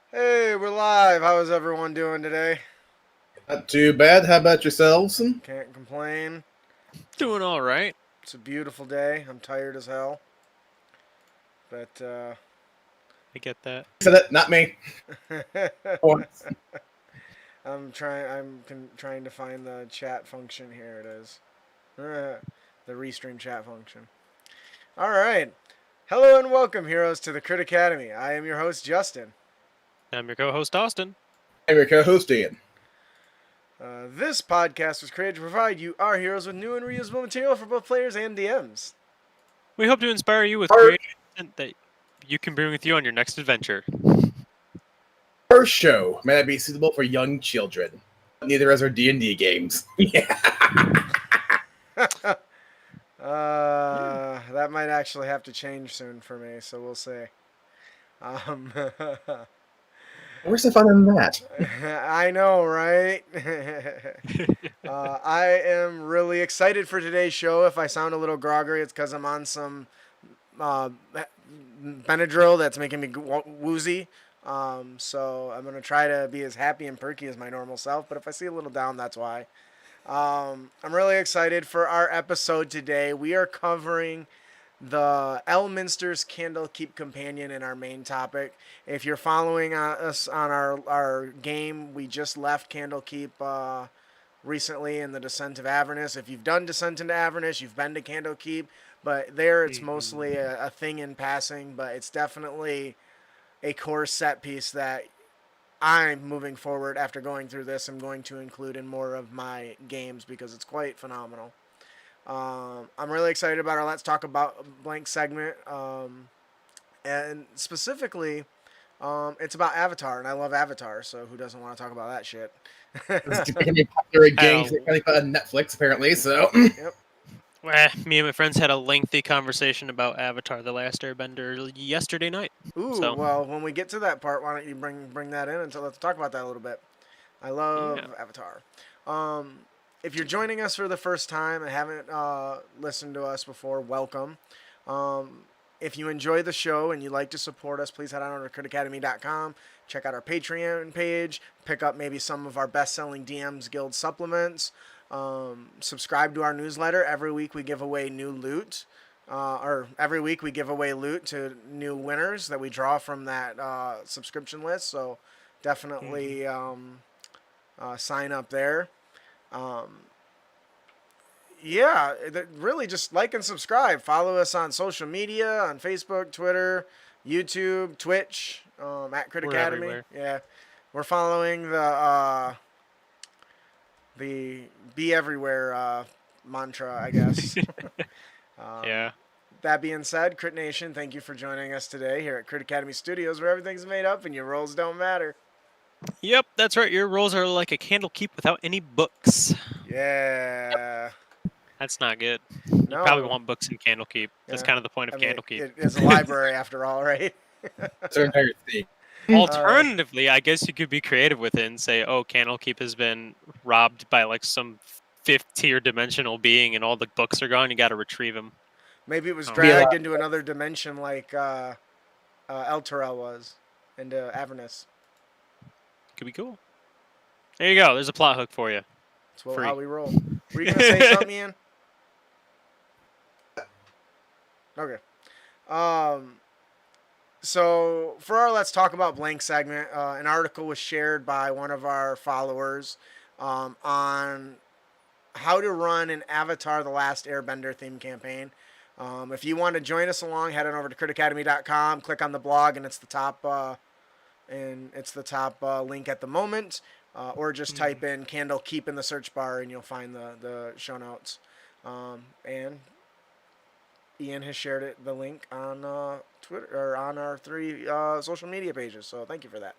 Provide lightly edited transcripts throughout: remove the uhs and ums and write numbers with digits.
Hey, we're live. How is everyone doing today? Not too bad. How about yourselves? Can't complain. Doing all right. It's a beautiful day. I'm tired as hell. But, I get that. Said it, not me. Oh, trying to find the chat function. Here it is. The restream chat function. All right. Hello and welcome, heroes, to the Crit Academy. I am your host, Justin. I'm your co-host Austin. I'm your co-host Ian. This podcast was created to provide you, our heroes, with new and reusable material for both players and DMs. We hope to inspire you with Our creative content that you can bring with you on your next adventure. first show may not be suitable for young children. Neither is our D&D games. That might actually have to change soon for me, so we'll see. Where's the fun in that? I know, right? I am really excited for today's show. If I sound a little groggy, it's because I'm on some Benadryl that's making me woozy. So I'm going to try to be as happy and perky as my normal self, but if I see a little down, that's why. I'm really excited for our episode today. We are covering the Elminster's Candlekeep companion in our main topic. If you're following us on our game, we just left Candlekeep recently in the Descent of Avernus. If you've done Descent into Avernus, you've been to Candlekeep, but there it's mostly a thing in passing, but it's definitely a core set piece that I'm moving forward after going through this. I'm going to include in more of my games because it's quite phenomenal. I'm really excited about our Let's Talk About Blank segment. And specifically, it's about Avatar, and I love Avatar, so who doesn't want to talk about that shit? It's going to be a popular game Ow. they're going to put on Netflix, apparently, so... Yep. Me and my friends had a lengthy conversation about Avatar: The Last Airbender yesterday night. Ooh, So, well, when we get to that part, why don't you bring that in and so let's talk about that a little bit. I love yeah. Avatar. If you're joining us for the first time and haven't listened to us before, welcome. If you enjoy the show and you'd like to support us, please head on over to critacademy.com. Check out our Patreon page. Pick up maybe some of our best-selling DMs Guild supplements. Subscribe to our newsletter. Every week we give away new loot. Or every week we give away loot to new winners that we draw from that subscription list. So definitely sign up there. Yeah, really just like and subscribe. Follow us on social media, on Facebook, Twitter, YouTube, Twitch, at Crit We're Academy. everywhere. Yeah, we're following the be everywhere mantra, I guess. Yeah. That being said, Crit Nation, thank you for joining us today here at Crit Academy Studios, where everything's made up and your roles don't matter. Yep, that's right. Your roles are like a Candlekeep without any books. Yeah. That's not good. You probably No. want books in Candlekeep. That's Yeah. kind of the point I of mean, Candlekeep. it is a library after all, right? It's our entire thing. Alternatively, I guess you could be creative with it and say, "Oh, Candlekeep has been robbed by like some fifth-tier dimensional being, and all the books are gone. You got to retrieve them." Maybe it was Oh. dragged into another dimension like El Terrell was into Avernus. Could be cool. There you go. There's a plot hook for you. That's Free. how we roll. Were you gonna say something, Ian? Okay. So for our Let's Talk About Blank segment, an article was shared by one of our followers on how to run an Avatar: The Last Airbender theme campaign. If you want to join us along, head on over to critacademy.com, click on the blog, and it's the top link at the moment. Or just type in Candlekeep in the search bar, and you'll find the show notes. And Ian has shared the link on Twitter or on our three social media pages. So thank you for that.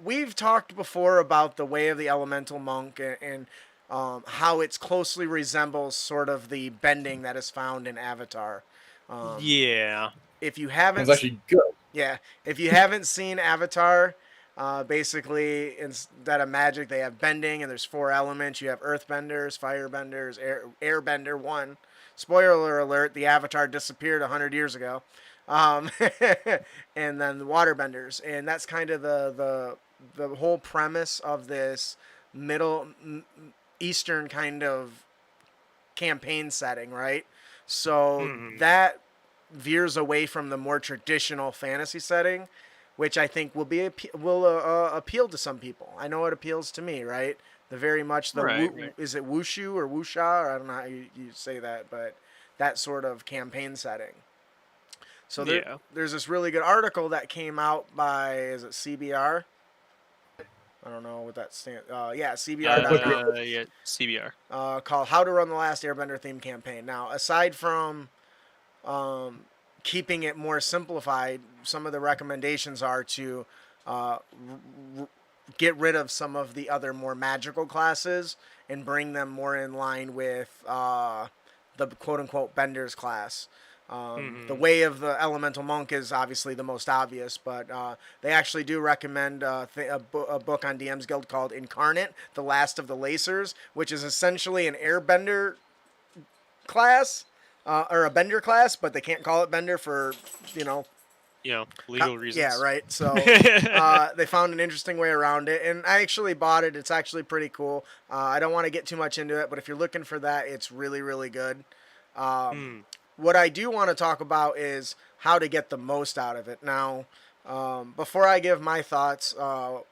We've talked before about the Way of the Elemental Monk and how it closely resembles sort of the bending that is found in Avatar. Yeah. If you haven't, It's actually good. yeah, if you haven't seen Avatar, basically instead of magic, they have bending, and there's four elements. You have earthbenders, firebenders, airbender one. Spoiler alert: the Avatar disappeared 100 years ago. um, and then the waterbenders, and that's kind of the whole premise of this middle eastern kind of campaign setting, right? So Mhm. that veers away from the more traditional fantasy setting, which I think will appeal to some people. I know it appeals to me, right? The very much the Right, right. is it wushu or wusha, or I don't know how you say that, but that sort of campaign setting. So Yeah. there's this really good article that came out by, is it CBR? I don't know what that stands. Yeah, CBR.com. Yeah, CBR. Called "How to Run the Last Airbender Theme Campaign." Now, aside from um, keeping it more simplified, some of the recommendations are to uh, get rid of some of the other more magical classes and bring them more in line with the quote unquote Bender's class. The Mhm. way of the elemental monk is obviously the most obvious, but they actually do recommend a book on DM's Guild called Incarnate, The Last of the Lacers, which is essentially an airbender class, or a bender class, but they can't call it bender for, you know, Legal yeah, reasons. right. So they found an interesting way around it, and I actually bought it. It's actually pretty cool. I don't want to get too much into it, but if you're looking for that, it's really, really good. Mm. What I do want to talk about is how to get the most out of it. Now, before I give my thoughts,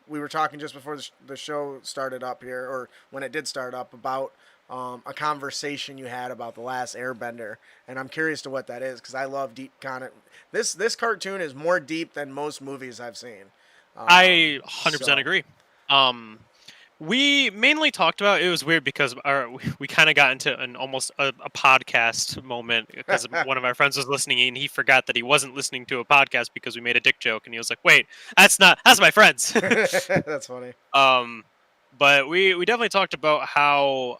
we were talking just before the show started up here, or when it did start up, about a conversation you had about the last Airbender, and I'm curious to what that is because I love deep content. This cartoon is more deep than most movies I've seen. I 100% So agree. Um, we mainly talked about it was weird because we kind of got into an almost a podcast moment because one of our friends was listening and he forgot that he wasn't listening to a podcast because we made a dick joke and he was like, "Wait, that's my friends." that's funny. um, but we definitely talked about how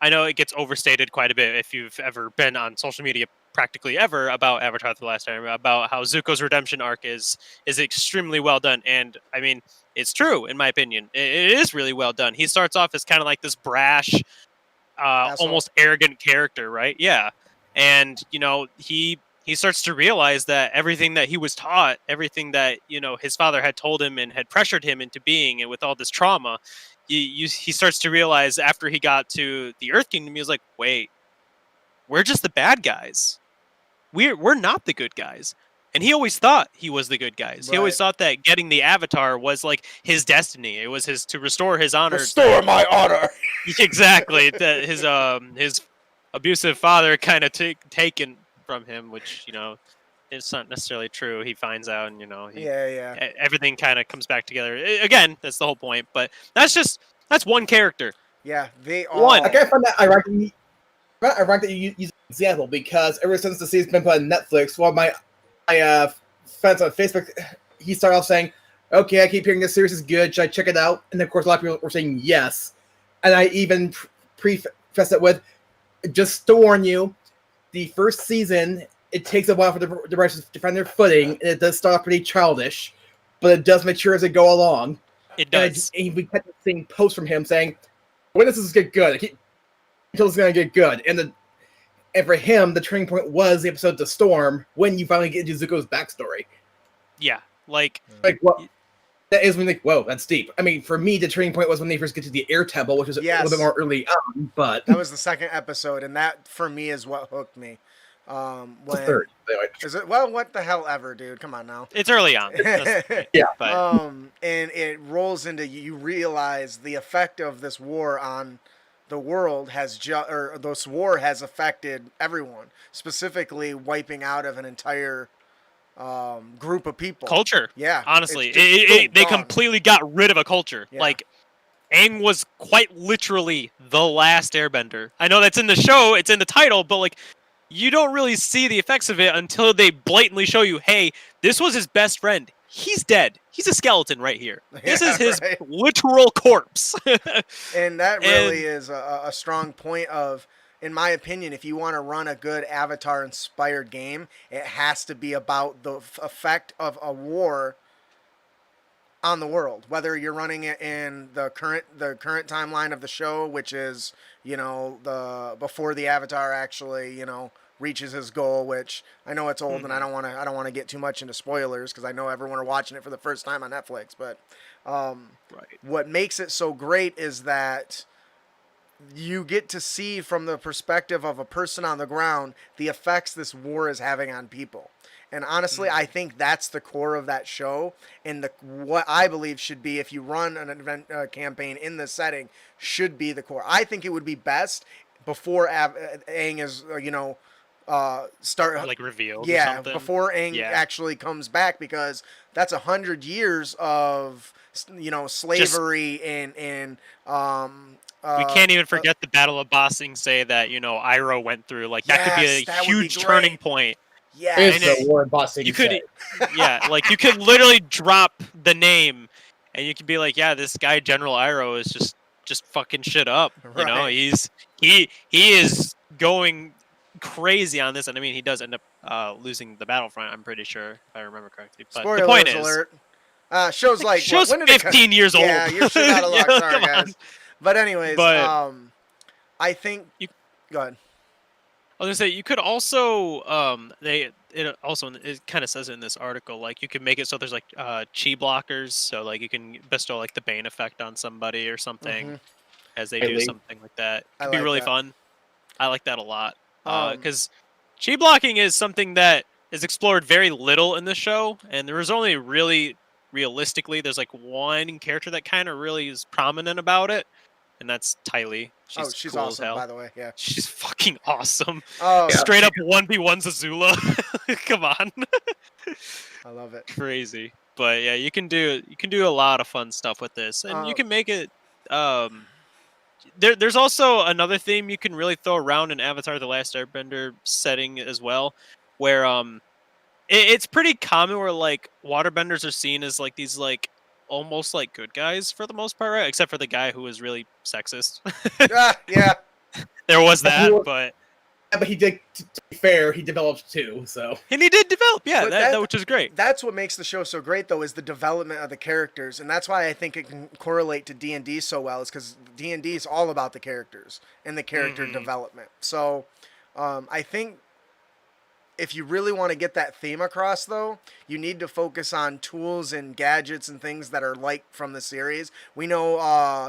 I know it gets overstated quite a bit if you've ever been on social media practically ever about Avatar: The Last Airbender, about how Zuko's redemption arc is extremely well done, and I mean it's true in my opinion. It is really well done. He starts off as kind of like this brash, Asshole. almost arrogant character, right? Yeah, and he starts to realize that everything that he was taught, everything that his father had told him and had pressured him into being, and with all this trauma, he starts to realize after he got to the Earth Kingdom, he was like, wait, we're just the bad guys. We're not the good guys. And he always thought he was the good guys. He always Right. thought that getting the Avatar was like his destiny. It was his to restore his honor. Restore my honor. Exactly. That his abusive father kind of taken from him, which it's not necessarily true. He finds out, and Yeah, yeah, everything kind of comes back together. Again, that's the whole point. But that's one character. yeah. They I One. all. kind of find that ironic that you use an example because ever since the season's been put on Netflix, one of my friends on Facebook, he started off saying, "Okay, I keep hearing this series is good. Should I check it out?" And of course, a lot of people were saying yes. And I even prefaced it with, "Just to warn you, the first season it takes a while for the writers to find their footing, and it does start off pretty childish, but it does mature as it go along." It And does. we kept seeing posts from him saying, "When does this get good? I keep until it's gonna get good." And for him, the turning point was the episode "The Storm" when you finally get into Zuko's backstory. Yeah. Like. Like, what? That is when, like, whoa, that's deep. I mean, for me, the turning point was when they first get to the Air Temple, which was a little bit Yes, more early on, but that was the second episode, and that for me is what hooked me. the When third. Anyway. is it? Well, what the hell ever, dude? Come on now. It's early on. That's the point. Yeah. But And it rolls into, you realize the effect of this war on the world or this war has affected everyone, specifically wiping out of an entire group of people. culture, Yeah, it's honestly, just boom, they gone. completely got rid of a culture. Yeah, Like Aang was quite literally the last Airbender. I know that's in the show, it's in the title, but like you don't really see the effects of it until they blatantly show you, hey, this was his best friend. He's dead. He's a skeleton right here. This yeah, is his right. literal corpse. And that And really is a strong point of, in my opinion, if you want to run a good Avatar inspired game, it has to be about the effect of a war on the world. Whether you're running it in the current timeline of the show, which is the before the Avatar actually reaches his goal, which I know it's old, and I Mhm. don't want to get too much into spoilers because I know everyone are watching it for the first time on Netflix. But Right. what makes it so great is that you get to see from the perspective of a person on the ground the effects this war is having on people. And honestly, I Mhm. think that's the core of that show, and the what I believe should be, if you run an event campaign in this setting, should be the core. I think it would be best before Aang is start. Like revealed or Yeah, something. before Aang Yeah. actually comes back, because that's 100 years of Just slavery and we can't even uh, forget the Battle of Ba Sing Se that Iroh went through. Like that could be yes, a that would be huge turning great. point. Is And the Yes. war in Boss you City could, say? yeah, like you could literally drop the name, and you could be like, yeah, this guy General Iroh is just fucking shit up. Right. He is going crazy on this, and I mean he does end up losing the battlefront. I'm pretty sure if I remember correctly. But the point Spoilers is, alert. Show's like, like what? show's When did it come? 15 years old. Yeah, you're shit out of Yeah, luck. Sorry, come on. guys. But anyways, But I think. you Go ahead. I was gonna say you could also it kind of says it in this article, like you can make it so there's like chi blockers, so like you can bestow like the bane effect on somebody or something Hmm. as they do Lately. something like that. I Could be like really that. fun. I like that a lot. Um, Because chi blocking is something that is explored very little in the show, and there is only really realistically there's like one character that kind of really is prominent about it, and that's Tylee. oh, She's she's cool as awesome, hell. by the way. Yeah. She's fucking awesome. Oh, Yeah. Straight up 1v1 Azula. Come on. I love it. Crazy. But yeah, you can do a lot of fun stuff with this. And you Uh, can make it there's also another theme you can really throw around in Avatar The Last Airbender setting as well, where it's pretty common where like waterbenders are seen as like these like almost like good guys for the most part, right? Except for the guy who was really sexist. yeah. There was He that, was- but Yeah, but he did. To be fair, he developed too. So and he did develop, yeah, But that which is great. That's what makes the show so great, though, is the development of the characters, and that's why I think it can correlate to D&D so well. Is because D&D is all about the characters and the character Mhm. development. So, I think if you really want to get that theme across, though, you need to focus on tools and gadgets and things that are like from the series. We know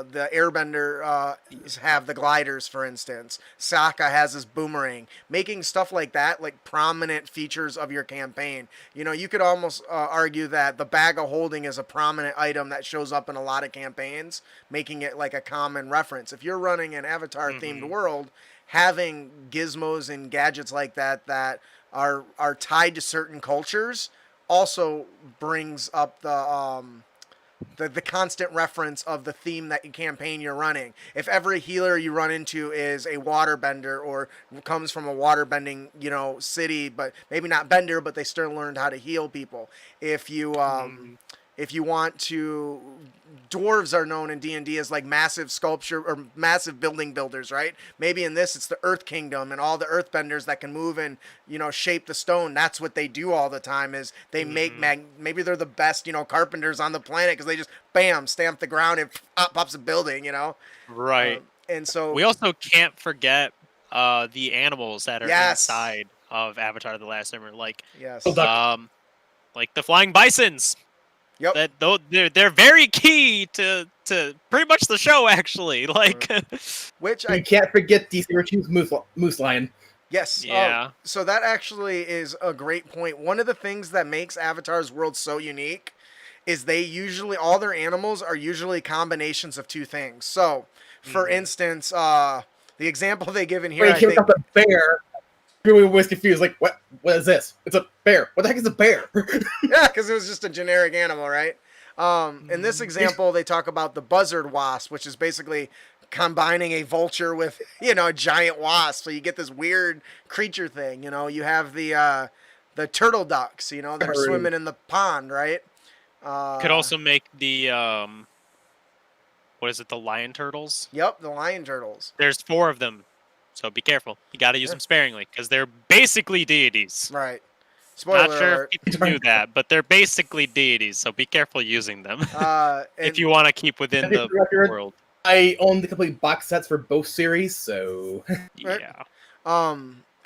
the Airbender have the gliders, for instance. Sokka has his boomerang. Making stuff like that like prominent features of your campaign. You could almost argue that the bag of holding is a prominent item that shows up in a lot of campaigns, making it like a common reference. If you're running an Avatar-themed Mhm. world, having gizmos and gadgets like that are tied to certain cultures also brings up the constant reference of the theme that campaign you're running. If every healer you run into is a waterbender or comes from a waterbending, city, but maybe not bender, but they still learned how to heal people. If you Mhm. if you want to, dwarves are known in D&D as like massive sculpture or massive building builders, right? Maybe in this it's the Earth Kingdom and all the earthbenders that can move and shape the stone. That's what they do all the time, is they make Mhm. maybe they're the best carpenters on the planet because they just bam stamp the ground and pops a building. Right. And so We also can't forget the animals that are yes, inside of Avatar: The Last Airbender, yes, like the flying bisons. yep. That though they're very key to pretty much the show actually. Like Which you can't forget the Syracuse Moose Lion. yes. yeah. So that actually is a great point. One of the things that makes Avatar's world so unique is they usually, all their animals are usually combinations of two things. So, for Mhm. instance, the example they give in here, When I he came think, across a bear, everyone was confused. Like, what? What is this? It's a bear. What the heck is a bear? yeah, because it was just a generic animal, right? In this example, they talk about the buzzard wasp, which is basically combining a vulture with a giant wasp, so you get this weird creature thing. You have the turtle ducks, that are swimming in the pond, right? Could also make the what is it, the lion turtles? Yep, the lion turtles. There's 4 of them. So be careful. You got to use Yeah. them sparingly because they're basically deities. Right. Not Spoiler sure alert. if people knew that, but they're basically deities, so be careful using them And if you want to keep within the world. I own the complete box sets for both series, so Yeah.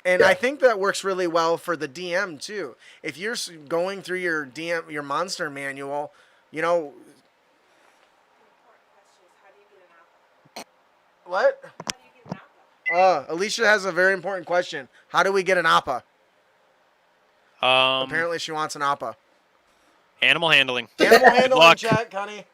And Yeah. I think that works really well for the DM too. If you're going through your your monster manual, you know, what? Alicia has a very important question. How do we get an appa? Um, Apparently, she wants an appa. animal handling. Animal Good handling luck. check, honey.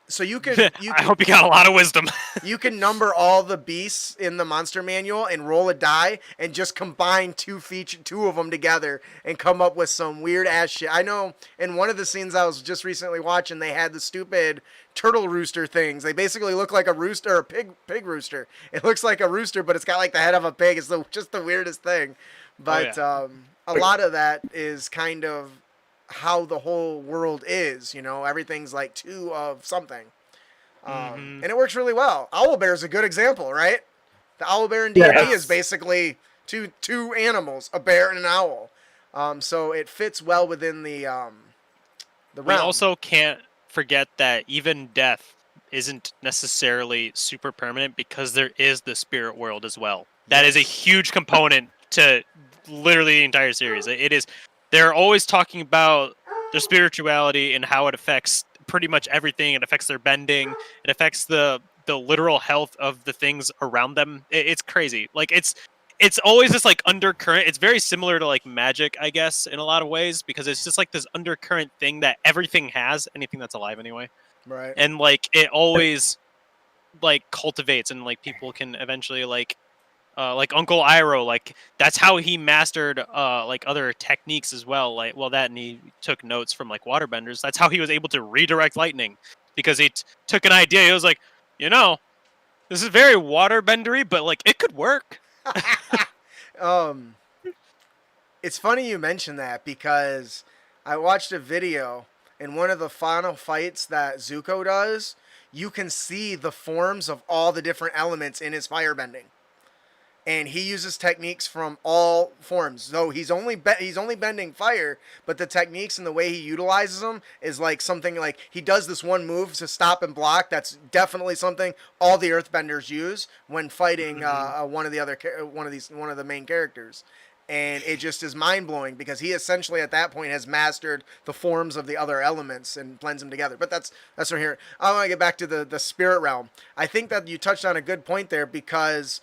So you could I hope you got a lot of wisdom. you can number all the beasts in the monster manual and roll a die and just combine two of them together and come up with some weird ass shit. I know in one of the scenes I was just recently watching, they had the stupid turtle rooster things. They basically look like a rooster or a pig rooster. It looks like a rooster, but it's got like the head of a pig. It's just the weirdest thing. But yeah. a lot of that is kind of how the whole world is. You know, everything's like two of something. And it works really well. Owlbear is a good example, right? The owlbear in D&D Yes. is basically two animals, a bear and an owl. So it fits well within the We realm. also can't forget that even death isn't necessarily super permanent because there is the spirit world as well. That is a huge component to literally the entire series. It is. They're always talking about their spirituality and how it affects pretty much everything. It affects their bending. It affects the literal health of the things around them. It's crazy. Like it's always this like undercurrent. It's very similar to like magic, I guess, in a lot of ways, because it's just like this undercurrent thing that everything has, anything that's alive anyway. Right. And like it always like cultivates, and like people can eventually like Uncle Iroh, like that's how he mastered like other techniques as well. Like that, and he took notes from like waterbenders. That's how he was able to redirect lightning, because he took an idea. He was like, this is very waterbendery, but like it could work. It's funny you mention that because I watched a video in one of the final fights that Zuko does. You can see the forms of all the different elements in his firebending. And he uses techniques from all forms. Though he's only bending fire, but the techniques and the way he utilizes them is like something like he does this one move to stop and block. That's definitely something all the Earthbenders use when fighting one of the main characters. And it just is mind blowing because he essentially at that point has mastered the forms of the other elements and blends them together. But that's right here. I want to get back to the spirit realm. I think that you touched on a good point there because.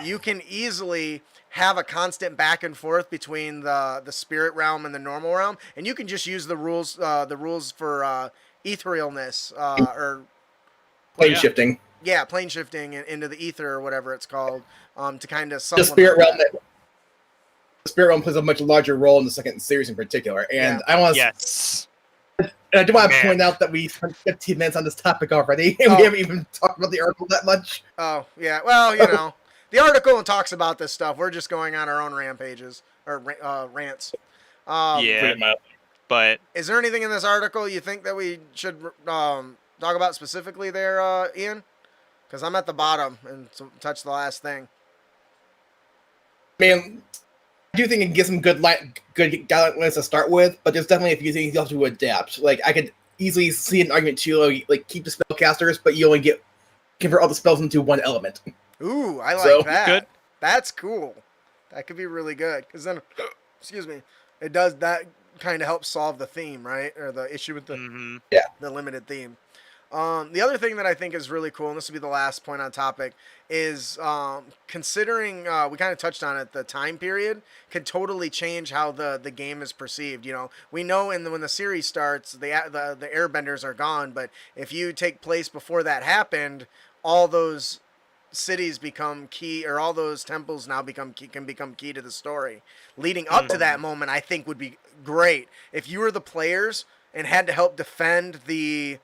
You can easily have a constant back and forth between the spirit realm and the normal realm, and you can just use the rules for etherealness or Plane shifting. Yeah, plane shifting into the ether or whatever it's called to kind of The spirit realm. The spirit realm plays a much larger role in the second series in particular, and I want to. Yes. And I do want to point out that we spent 15 minutes on this topic already, and we haven't even talked about the article that much. Oh, yeah. Well, you know, the article talks about this stuff. We're just going on our own rampages or rants. Yeah, but is there anything in this article you think that we should talk about specifically there, Ian? Because I'm at the bottom and touch the last thing. Man, I do think it gives some good guidelines to start with, but there's definitely a few things you have to adapt. Like, I could easily see an argument too, like keep the spellcasters, but you only convert all the spells into one element. Ooh, I like that. Good. That's cool. That could be really good because then, excuse me, it does that kind of helps solve the theme, right, or the issue with the the limited theme. The other thing that I think is really cool, and this will be the last point on topic, is considering we kind of touched on it, the time period can totally change how the game is perceived. You know, we know when the series starts, the Airbenders are gone, but if you take place before that happened, all those cities become key, or all those temples now can become key to the story. Leading up to that moment, I think would be great if you were the players and had to help defend the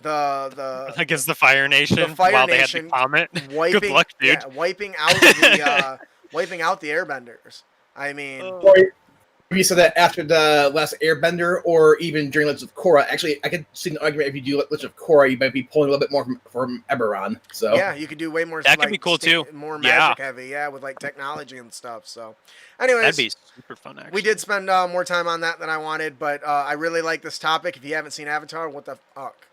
against the Fire Nation while they had the comet. Good luck, dude. Yeah, wiping out the Airbenders. I mean, or you said that after the last Airbender, or even during Legends of Korra. Actually, I could see an argument if you do Legends of Korra, you might be pulling a little bit more from Eberron. So yeah, you could do way more. That could be cool too. More magic heavy, with like technology and stuff. So, anyways, that'd be super fun. Actually, we did spend more time on that than I wanted, but I really like this topic. If you haven't seen Avatar, what the fuck?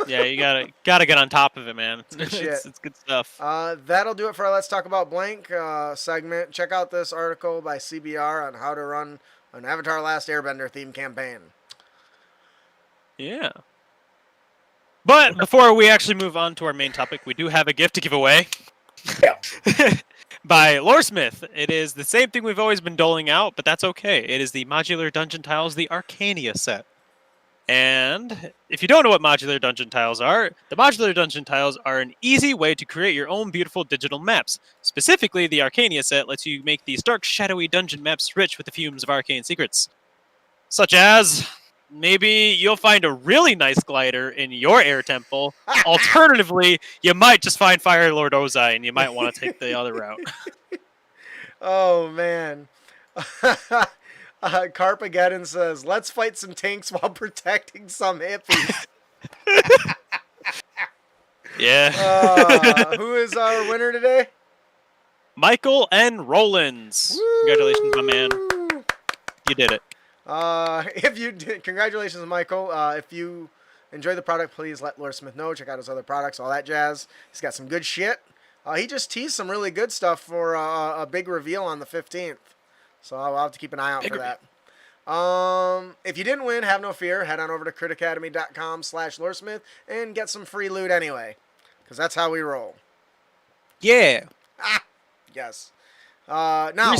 Yeah, you gotta get on top of it, man. It's good shit. it's good stuff. That'll do it for our Let's Talk About Blank segment. Check out this article by CBR on how to run an Avatar Last Airbender theme campaign. Yeah. But before we actually move on to our main topic, we do have a gift to give away. Yeah. By Loresmith. It is the same thing we've always been doling out, but that's okay. It is the Modular Dungeon Tiles, the Arcania set. And if you don't know what modular dungeon tiles are, the modular dungeon tiles are an easy way to create your own beautiful digital maps. Specifically, the Arcania set lets you make these dark, shadowy dungeon maps rich with the fumes of arcane secrets. Such as, maybe you'll find a really nice glider in your air temple. Alternatively, you might just find Fire Lord Ozai and you might want to take the other route. Oh, man. Carpageddon says, let's fight some tanks while protecting some hippies. Yeah. Who is our winner today? Michael N. Rollins. Woo! Congratulations, my man. You did it. If you did, congratulations, Michael. If you enjoy the product, please let Loresmith know. Check out his other products, all that jazz. He's got some good shit. He just teased some really good stuff for a big reveal on the 15th. So I'll have to keep an eye out for that. If you didn't win, have no fear. Head on over to critacademy.com/Loresmith and get some free loot anyway. Because that's how we roll. Yeah. Yes. Now,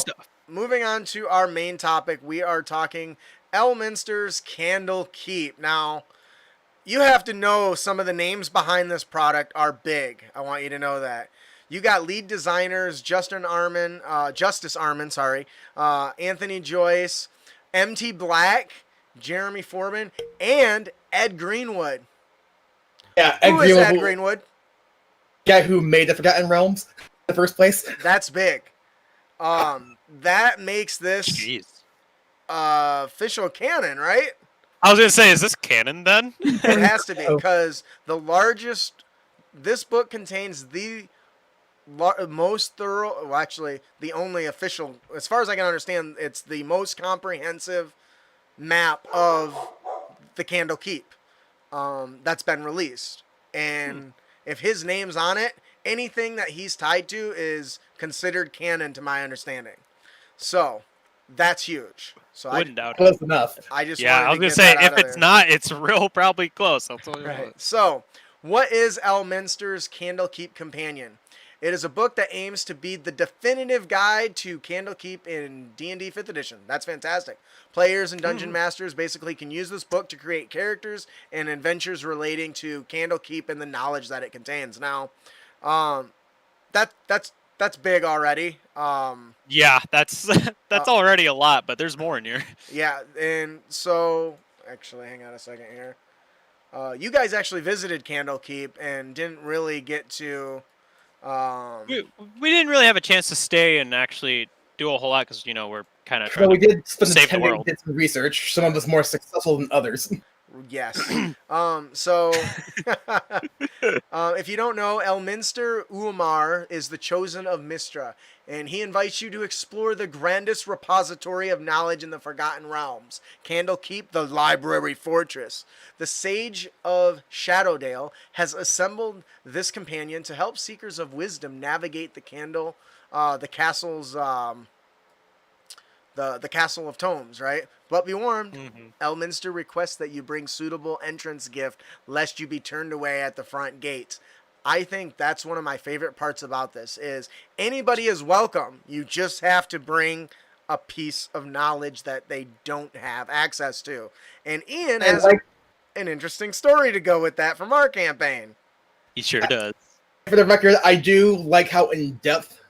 moving on to our main topic, we are talking Elminster's Candlekeep. Now, you have to know some of the names behind this product are big. I want you to know that. You got lead designers Justice Armin, Anthony Joyce, MT Black, Jeremy Foreman, and Ed Greenwood. Yeah, Who is Ed Greenwood? Guy who made the Forgotten Realms in the first place. That's big. That makes this official canon, right? I was gonna say, is this canon then? It has to be, because the largest. This book contains the most thorough. Well, actually, the only official, as far as I can understand, it's the most comprehensive map of the Candlekeep that's been released. And if his name's on it, anything that he's tied to is considered canon, to my understanding. So that's huge. So Wouldn't doubt it. Close enough. I just Yeah, I was gonna say, if it's not, it's real probably close. I'll tell you what. So, what is Elminster's Candlekeep Companion? It is a book that aims to be the definitive guide to Candlekeep in D&D 5th edition. That's fantastic. Players and dungeon masters basically can use this book to create characters and adventures relating to Candlekeep and the knowledge that it contains. Now, that's big already. Yeah, that's already a lot, but there's more in here. Yeah, and so actually, hang on a second here. You guys actually visited Candlekeep and didn't really get to. We didn't really have a chance to stay and actually do a whole lot because we're kind of trying Well, we did spend save the 10 days world. did some research. Some of us more successful than others. Yes. So, if you don't know, Elminster Uamar is the chosen of Mistra, and he invites you to explore the grandest repository of knowledge in the Forgotten Realms, Candlekeep, the Library Fortress. The Sage of Shadowdale has assembled this companion to help seekers of wisdom navigate the castle's, the Castle of Tomes, right? But be warned, Elminster requests that you bring suitable entrance gift, lest you be turned away at the front gates. I think that's one of my favorite parts about this, is anybody is welcome. You just have to bring a piece of knowledge that they don't have access to. And Ian has an interesting story to go with that from our campaign. He sure does. For the record, I do like how in-depth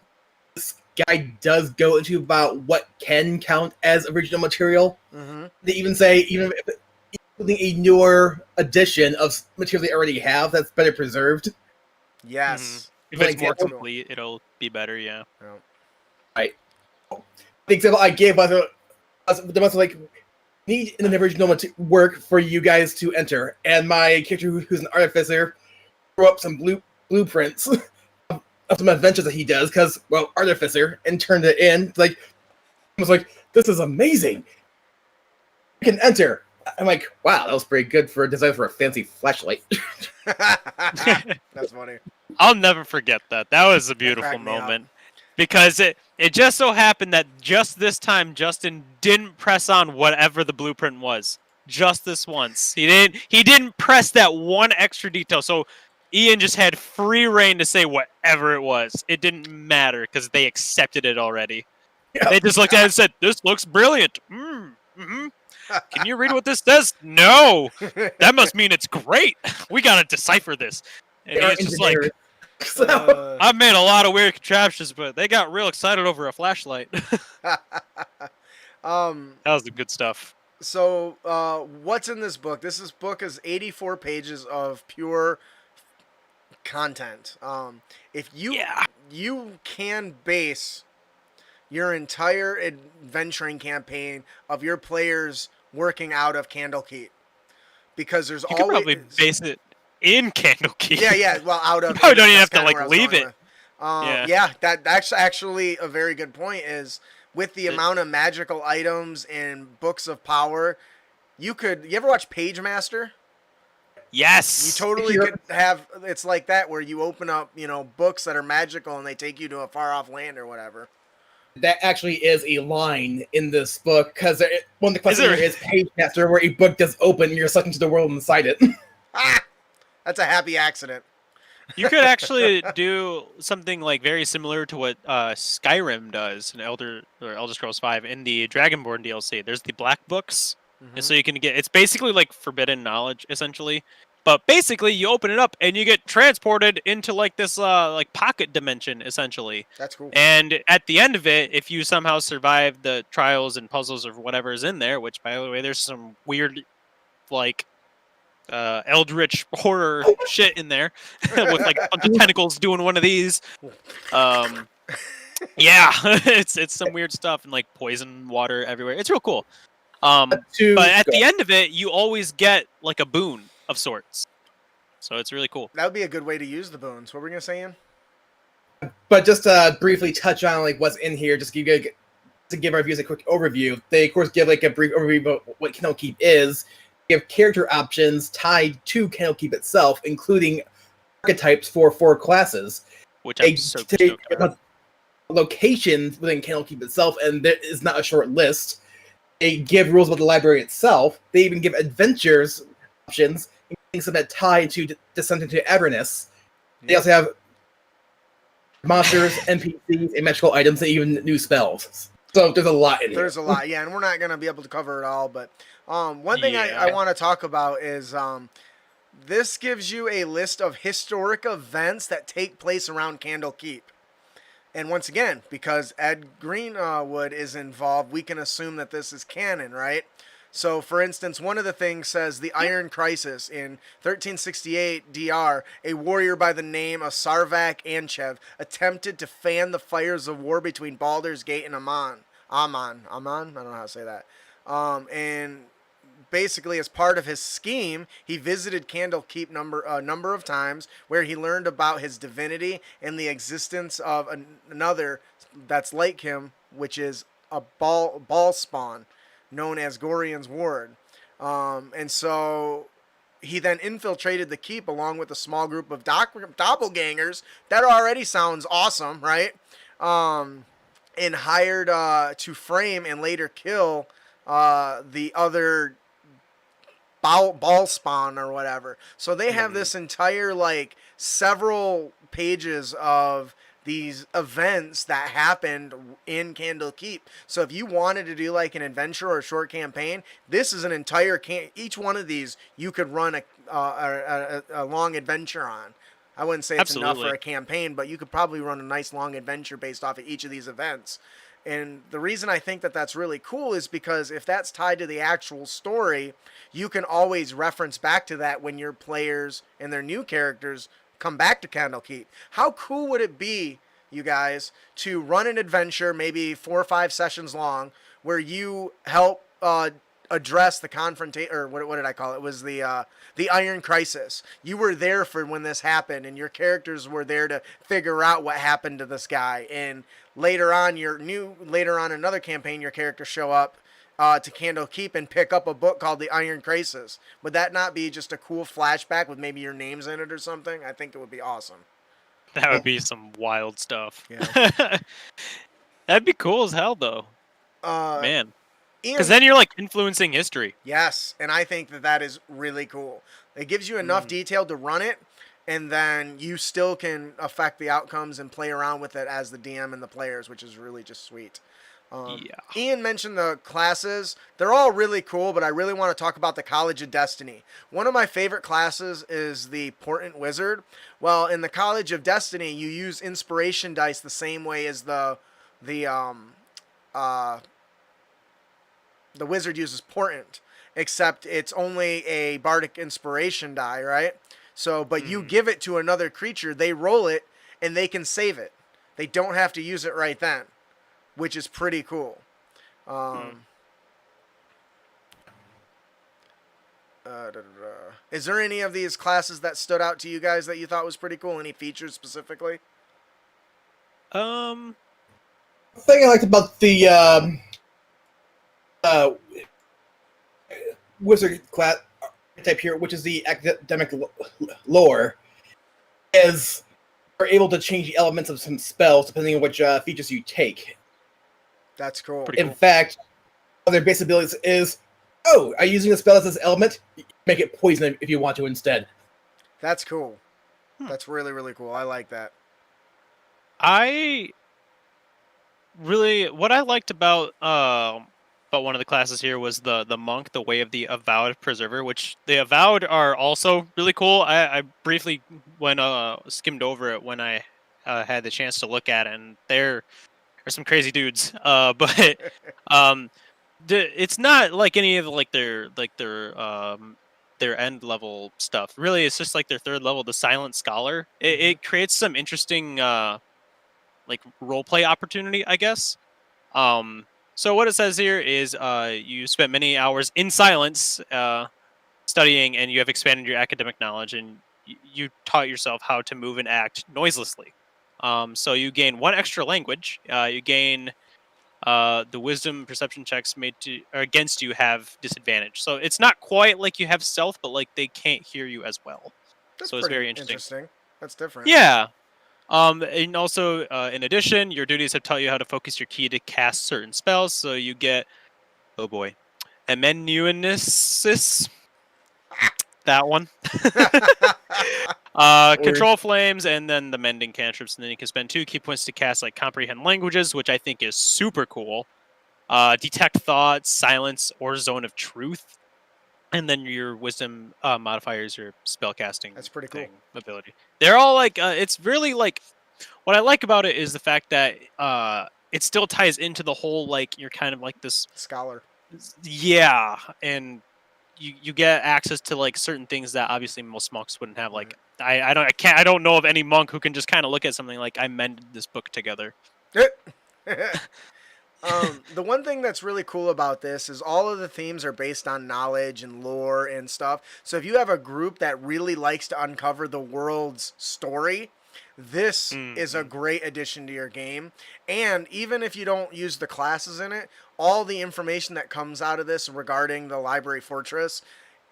this guy does go into about what can count as original material. They even say, even if including a newer edition of material they already have that's better preserved. Yes. If it's more complete, it'll be better, yeah. Right. The example I gave was there was need an original work for you guys to enter, and my character who's an artificer drew up some blueprints of some adventures that he does because, well, artificer, and turned it in. I was like, this is amazing. You can enter. I'm like, wow, that was pretty good for a design for a fancy flashlight. That's funny. I'll never forget that. That was a That beautiful cracked me up. moment. Because it just so happened that just this time Justin didn't press on whatever the blueprint was. Just this once. He didn't press that one extra detail. So Ian just had free reign to say whatever it was. It didn't matter because they accepted it already. Yeah. They just looked at it and said, "This looks brilliant." Mm-hmm. Can you read what this says? No. That must mean it's great. We gotta decipher this. And They are he's just like, engineers. So, I've made a lot of weird contraptions, but they got real excited over a flashlight. That was the good stuff. So, what's in this book? This book is 84 pages of pure content. If you Yeah. you can base your entire adventuring campaign of your players working out of Candlekeep, because there's You could always probably base it in Candlekeep. yeah. Well, out of You probably don't even that's have to kinda like where I was leave going it. with. Yeah. Yeah, that's actually a very good point. Is with the It- amount of magical items and books of power, you ever watch Page Master? Yes. You totally You're- could have it's like that where you open up, books that are magical and they take you to a far off land or whatever. that actually is a line in this book, because one of the questions there- here is Page Master, where a book does open and you're sucked into the world inside it. Ah, that's a happy accident. You could actually do something like very similar to what Skyrim does in Elder Scrolls V in the Dragonborn DLC. There's the black books, and so you can get it's basically like forbidden knowledge essentially. But basically, you open it up and you get transported into like this like pocket dimension essentially. That's cool. And at the end of it, if you somehow survive the trials and puzzles or whatever is in there, which by the way, there's some weird like eldritch horror shit in there with like a bunch of tentacles doing one of these. Yeah, it's some weird stuff and like poison water everywhere. It's real cool. But at the end of it, you always get like a boon of sorts. So it's really cool. That would be a good way to use the boons. What were we gonna say, Ian? But just to briefly touch on like what's in here, just to give our viewers a quick overview. They of course give like a brief overview about what Candlekeep is. They have character options tied to Candlekeep itself, including archetypes for 4 classes. Which They I'm so take stoked about. locations within Candlekeep itself, and there is not a short list. They give rules about the library itself. They even give adventures options, including some that tie to descent into Avernus. They also have monsters, NPCs, and magical items, and even new spells. So there's a lot in here. There's a lot, yeah, and we're not gonna be able to cover it all. But one thing I want to talk about is this gives you a list of historic events that take place around Candlekeep. And once again, because Ed Greenwood is involved, we can assume that this is canon, right? So, for instance, one of the things says the Iron Crisis in 1368 DR, a warrior by the name of Sarvak Anchev attempted to fan the fires of war between Baldur's Gate and Amon. I don't know how to say that. And basically, as part of his scheme, he visited Candlekeep a number of times, where he learned about his divinity and the existence of another that's like him, which is a ball spawn known as Gorian's Ward. And so he then infiltrated the keep along with a small group of doppelgangers. That already sounds awesome, right? And hired to frame and later kill the other ball spawn or whatever. So they have this entire like several pages of these events that happened in Candlekeep. So if you wanted to do like an adventure or a short campaign, this is an entire each one of these you could run a long adventure on. I wouldn't say it's enough for a campaign, but you could probably run a nice long adventure based off of each of these events. And the reason I think that that's really cool is because if that's tied to the actual story, you can always reference back to that when your players and their new characters come back to Candlekeep. How cool would it be, you guys, to run an adventure, maybe 4 or 5 sessions long, where you help address the confrontation, or what did I call it? It was the Iron Crisis. You were there for when this happened, and your characters were there to figure out what happened to this guy. And later on, in another campaign, your characters show up to Candlekeep and pick up a book called The Iron Crisis. Would that not be just a cool flashback with maybe your names in it or something? I think it would be awesome. That would be some wild stuff. Yeah. That'd be cool as hell, though. Uh, Man. Because Ian, then you're like influencing history. yes, and I think that that is really cool. It gives you enough detail to run it, and then you still can affect the outcomes and play around with it as the DM and the players, which is really just sweet. Yeah. Ian mentioned the classes. They're all really cool, but I really want to talk about the College of Destiny. One of my favorite classes is the Portent Wizard. Well, in the College of Destiny, you use inspiration dice the same way as the wizard uses Portent, except it's only a bardic inspiration die, right? So, but you give it to another creature, they roll it, and they can save it. They don't have to use it right then, which is pretty cool. Is there any of these classes that stood out to you guys that you thought was pretty cool? Any features specifically? The thing I liked about the wizard class type here, which is the academic lore, is you're able to change the elements of some spells depending on which features you take. That's cool. Pretty In cool. fact, one of their base abilities is, oh, are you using a spell as this element? Make it poison if you want to instead. That's cool. That's really, really cool. I like that. What I liked about one of the classes here was the monk, the way of the avowed preserver, which the avowed are also really cool. I briefly skimmed over it when I had the chance to look at it, and they're some crazy dudes. But it's not like any of their end level stuff. Really, it's just like their third level, the silent scholar. It creates some interesting like roleplay opportunity, I guess. So what it says here is you spent many hours in silence studying, and you have expanded your academic knowledge, and you taught yourself how to move and act noiselessly. So you gain one extra language. You gain the wisdom perception checks made to or against you have disadvantage. So it's not quite like you have stealth, but like they can't hear you as well. That's So it's pretty very interesting. That's different. Yeah. And also, in addition, your duties have taught you how to focus your ki to cast certain spells. So you get, oh boy, Amenuensis. That one. Control flames, and then the mending cantrips, and then you can spend 2 key points to cast like comprehend languages, which I think is super cool. Detect thoughts, silence, or zone of truth, and then your wisdom modifiers, your spellcasting. That's pretty cool. Ability. They're all like it's really like what I like about it is the fact that it still ties into the whole like you're kind of like this scholar. Yeah, and you get access to like certain things that obviously most monks wouldn't have. Like I don't know of any monk who can just kind of look at something like I mended this book together. The one thing that's really cool about this is all of the themes are based on knowledge and lore and stuff. So if you have a group that really likes to uncover the world's story, this is a great addition to your game. And even if you don't use the classes in it, all the information that comes out of this regarding the library fortress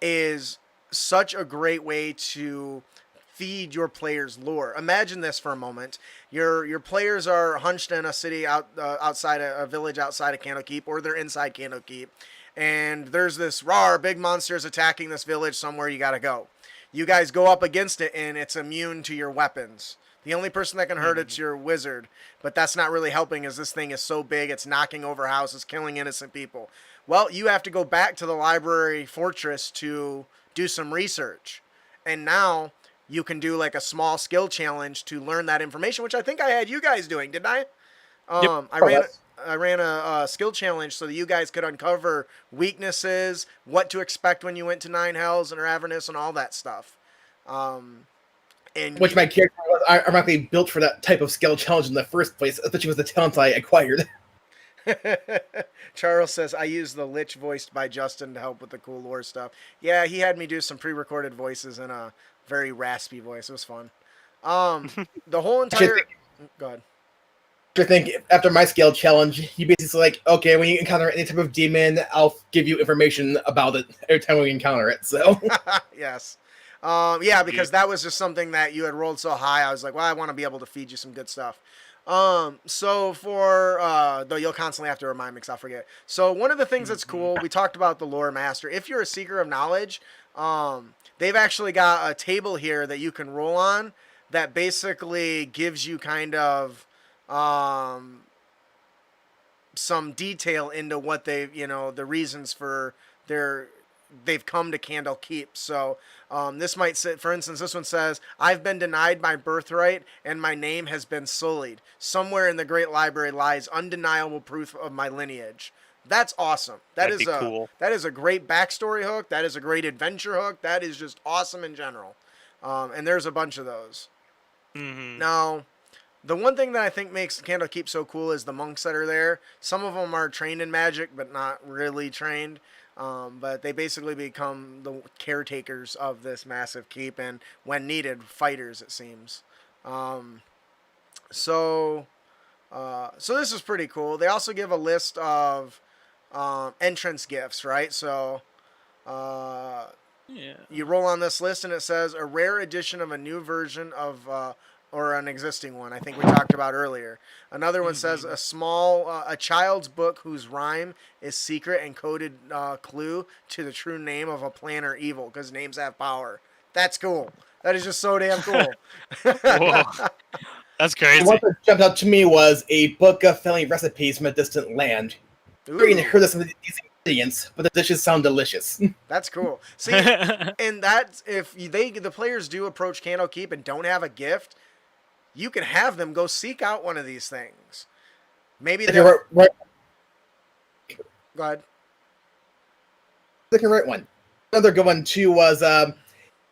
is such a great way to feed your players lore. Imagine this for a moment. Your players are hunched in a city outside a village outside of Candlekeep, or they're inside Candlekeep, and there's this big monsters attacking this village somewhere. You got to go. You guys go up against it, and it's immune to your weapons. The only person that can hurt it's your wizard, but that's not really helping as this thing is so big, it's knocking over houses, killing innocent people. Well, you have to go back to the library fortress to do some research. And now you can do like a small skill challenge to learn that information, which I think I had you guys doing, didn't I? Yep. I ran a skill challenge so that you guys could uncover weaknesses, what to expect when you went to Nine Hells and Avernus and all that stuff. Which my character was ironically built for that type of skill challenge in the first place, especially with the talents I acquired. Charles says, I use the Lich voiced by Justin to help with the cool lore stuff. Yeah, he had me do some pre-recorded voices in a very raspy voice. It was fun. The whole entire... Go ahead. I think after my skill challenge, he basically like, okay, when you encounter any type of demon, I'll give you information about it every time we encounter it. So Yes. Yeah, because that was just something that you had rolled so high. I was like, well, I want to be able to feed you some good stuff. So for though you'll constantly have to remind me because I'll forget. So one of the things that's cool, we talked about the lore master. If you're a seeker of knowledge, they've actually got a table here that you can roll on that basically gives you kind of some detail into what they, the reasons for they've come to Candlekeep. So this might say, for instance, this one says, I've been denied my birthright and my name has been sullied. Somewhere in the Great Library lies undeniable proof of my lineage. That's awesome. That'd be cool. That is a great backstory hook. That is a great adventure hook. That is just awesome in general. And there's a bunch of those. Mm-hmm. Now, the one thing that I think makes Candlekeep so cool is the monks that are there. Some of them are trained in magic, but not really trained. But they basically become the caretakers of this massive keep, and when needed, fighters, it seems. So this is pretty cool. They also give a list of entrance gifts, right? So you roll on this list, and it says a rare edition of a new version of or an existing one, I think we talked about earlier. Another one says a child's book whose rhyme is secret and coded clue to the true name of a plan or evil, because names have power. That's cool. That is just so damn cool. Whoa. That's crazy. The one that jumped out to me was a book of family recipes from a distant land. Ooh. You heard of some of these ingredients, but the dishes sound delicious. That's cool. See, and that's if the players do approach Candlekeep and don't have a gift, you can have them go seek out one of these things. Maybe they're right. Go ahead. The right one. Another good one too was a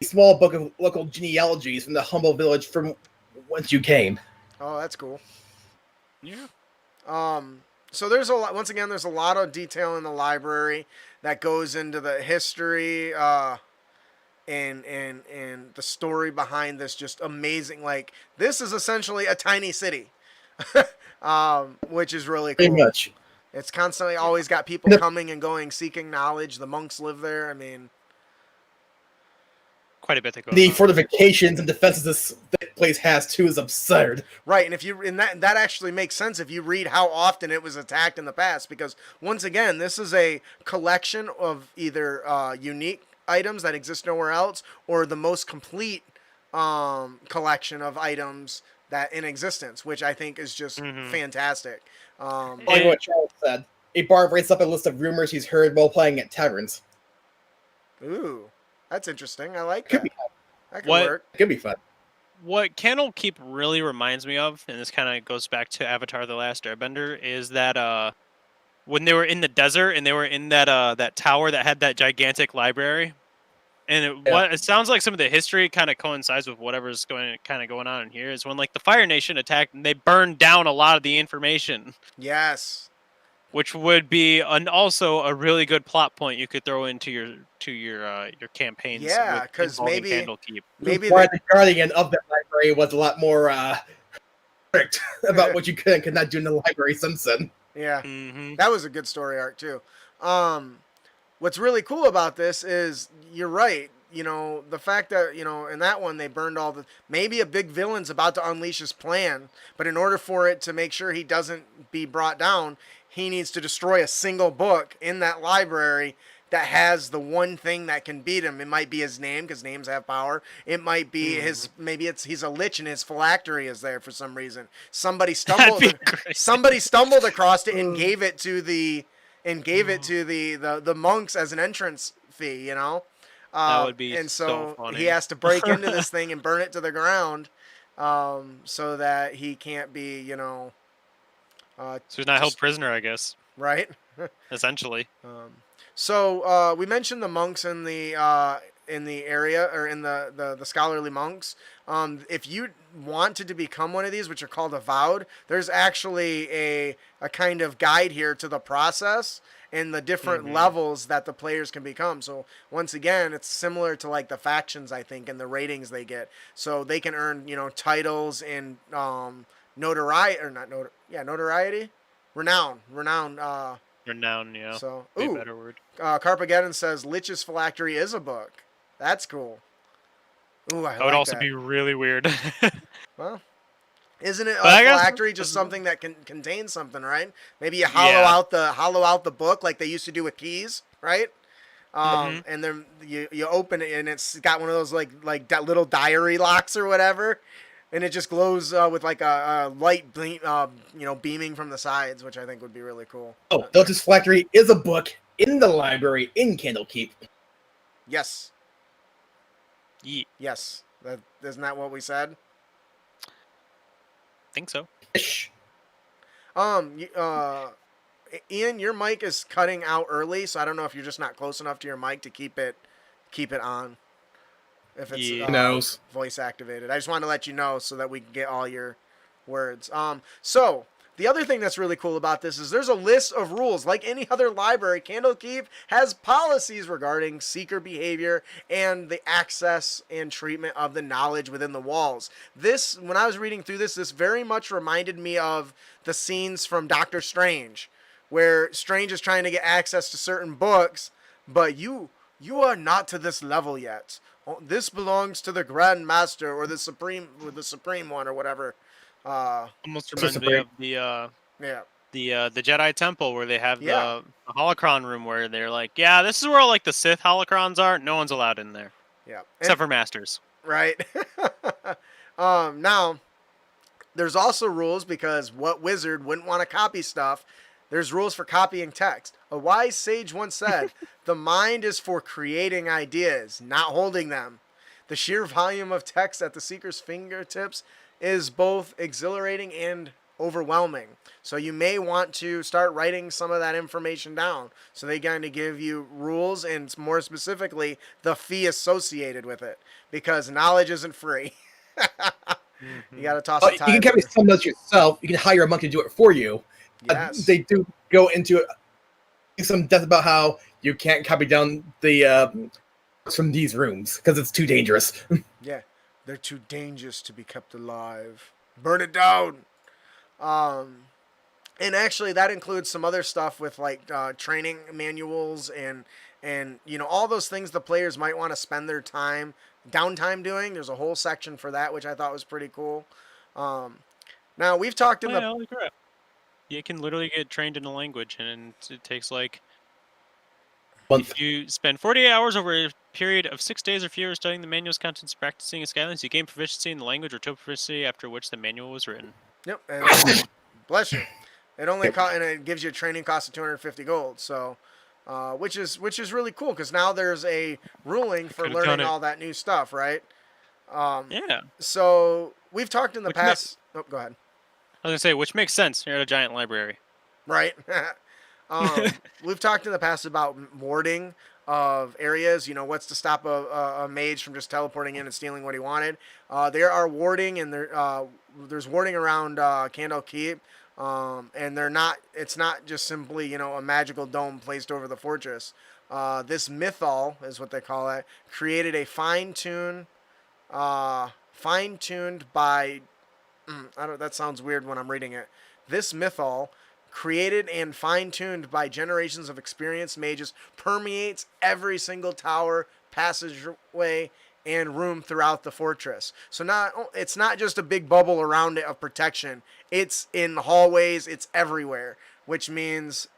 small book of local genealogies from the humble village from whence you came. Oh, that's cool. Yeah. So there's a lot. Once again, there's a lot of detail in the library that goes into the history, and the story behind this. Just amazing. Like, this is essentially a tiny city, which is really cool. Pretty much. It's constantly always got people coming and going, seeking knowledge. The monks live there. I mean, quite a bit that goes the on. fortifications and defenses this place has too is absurd. Right, and if you that actually makes sense if you read how often it was attacked in the past, because once again, this is a collection of either unique items that exist nowhere else, or the most complete collection of items that in existence, which I think is just fantastic. Like what Charles said, a bard writes up a list of rumors he's heard while playing at taverns. Ooh, that's interesting. I like Could that. be fun. That could work. Could be fun. What Candlekeep really reminds me of, and this kind of goes back to Avatar: The Last Airbender, is that when they were in the desert and they were in that tower that had that gigantic library, and it sounds like some of the history kind of coincides with whatever's going on in here. Is when like the Fire Nation attacked and they burned down a lot of the information. Yes. Which would be also a really good plot point you could throw into your campaigns. Yeah, because maybe the guardian of that library was a lot more strict about what you could and could not do in the library since then. Yeah, that was a good story arc too. What's really cool about this is you're right. You know, the fact that, in that one they burned all maybe a big villain's about to unleash his plan, but in order for it to make sure he doesn't be brought down, he needs to destroy a single book in that library that has the one thing that can beat him. It might be his name, because names have power. It might be he's a lich and his phylactery is there for some reason. Somebody stumbled across it and gave it to the monks as an entrance fee, that would be and so funny. He has to break into this thing and burn it to the ground, so that he can't be, so he's not held prisoner, I guess. Right. Essentially. So we mentioned the monks in the area, or in the scholarly monks. If you wanted to become one of these, which are called avowed, there's actually a kind of guide here to the process and the different levels that the players can become. So once again, it's similar to like the factions, I think, and the ratings they get. So they can earn, titles and notoriety, or not notoriety, renown. Renown, yeah. So, Be a better word. Carpageddon says Lich's Phylactery is a book. That's cool. Ooh, I That would like also that. be really weird. Well, isn't it But I a guess- phylactery just something that can contain something, right? Maybe you hollow out the book like they used to do with keys, right? And then you open it and it's got one of those like that little diary locks or whatever, and it just glows with like a light beaming from the sides, which I think would be really cool. Oh, the Lich's Phylactery is a book in the library in Candlekeep. Yes. Yeet. Yes. Isn't that what we said? Think so. Ish. Ian, your mic is cutting out early, so I don't know if you're just not close enough to your mic to keep it on. If it's Yeah. Who knows? Voice activated. I just wanted to let you know so that we can get all your words. So the other thing that's really cool about this is there's a list of rules. Like any other library, Candlekeep has policies regarding seeker behavior and the access and treatment of the knowledge within the walls. This, when I was reading through this very much reminded me of the scenes from Doctor Strange, where Strange is trying to get access to certain books, but you are not to this level yet. This belongs to the Grand Master or the Supreme One or whatever. Almost reminds me of the Jedi Temple where they have the holocron room where they're like, yeah, this is where all like the Sith holocrons are. No one's allowed in there. Yeah. Except for masters. Right. Now, there's also rules because what wizard wouldn't want to copy stuff? There's rules for copying text. A wise sage once said, the mind is for creating ideas, not holding them. The sheer volume of text at the seeker's fingertips is both exhilarating and overwhelming. So you may want to start writing some of that information down. So they kind of give you rules and more specifically the fee associated with it because knowledge isn't free. You got to toss a You tie. can copy some notes yourself. You can hire a monk to do it for you. Yes. They do go into some depth about how you can't copy down the from these rooms because it's too dangerous. Yeah, they're too dangerous to be kept alive. Burn it down. And actually, that includes some other stuff with like training manuals and all those things the players might want to spend their downtime doing. There's a whole section for that, which I thought was pretty cool. Now we've talked in the Holy crap. You can literally get trained in a language, and it takes like if you spend 48 hours over a period of 6 days or fewer studying the manual's contents, practicing its guidelines, you gain proficiency in the language or total proficiency after which the manual was written. Yep. And bless you. It only and it gives you a training cost of 250 gold. So, which is really cool because now there's a ruling for learning all that new stuff, right? Yeah. So we've talked in the past. Oh, go ahead. I was gonna say, which makes sense. You're at a giant library, right? We've talked in the past about warding of areas. What's to stop a mage from just teleporting in and stealing what he wanted. There are warding, and there's warding around Candlekeep, and it's not just simply a magical dome placed over the fortress. This mythal is what they call it. Created a fine-tuned by. That sounds weird when I'm reading it. This mythal, created and fine-tuned by generations of experienced mages, permeates every single tower, passageway, and room throughout the fortress. So it's not just a big bubble around it of protection. It's in hallways. It's everywhere, which means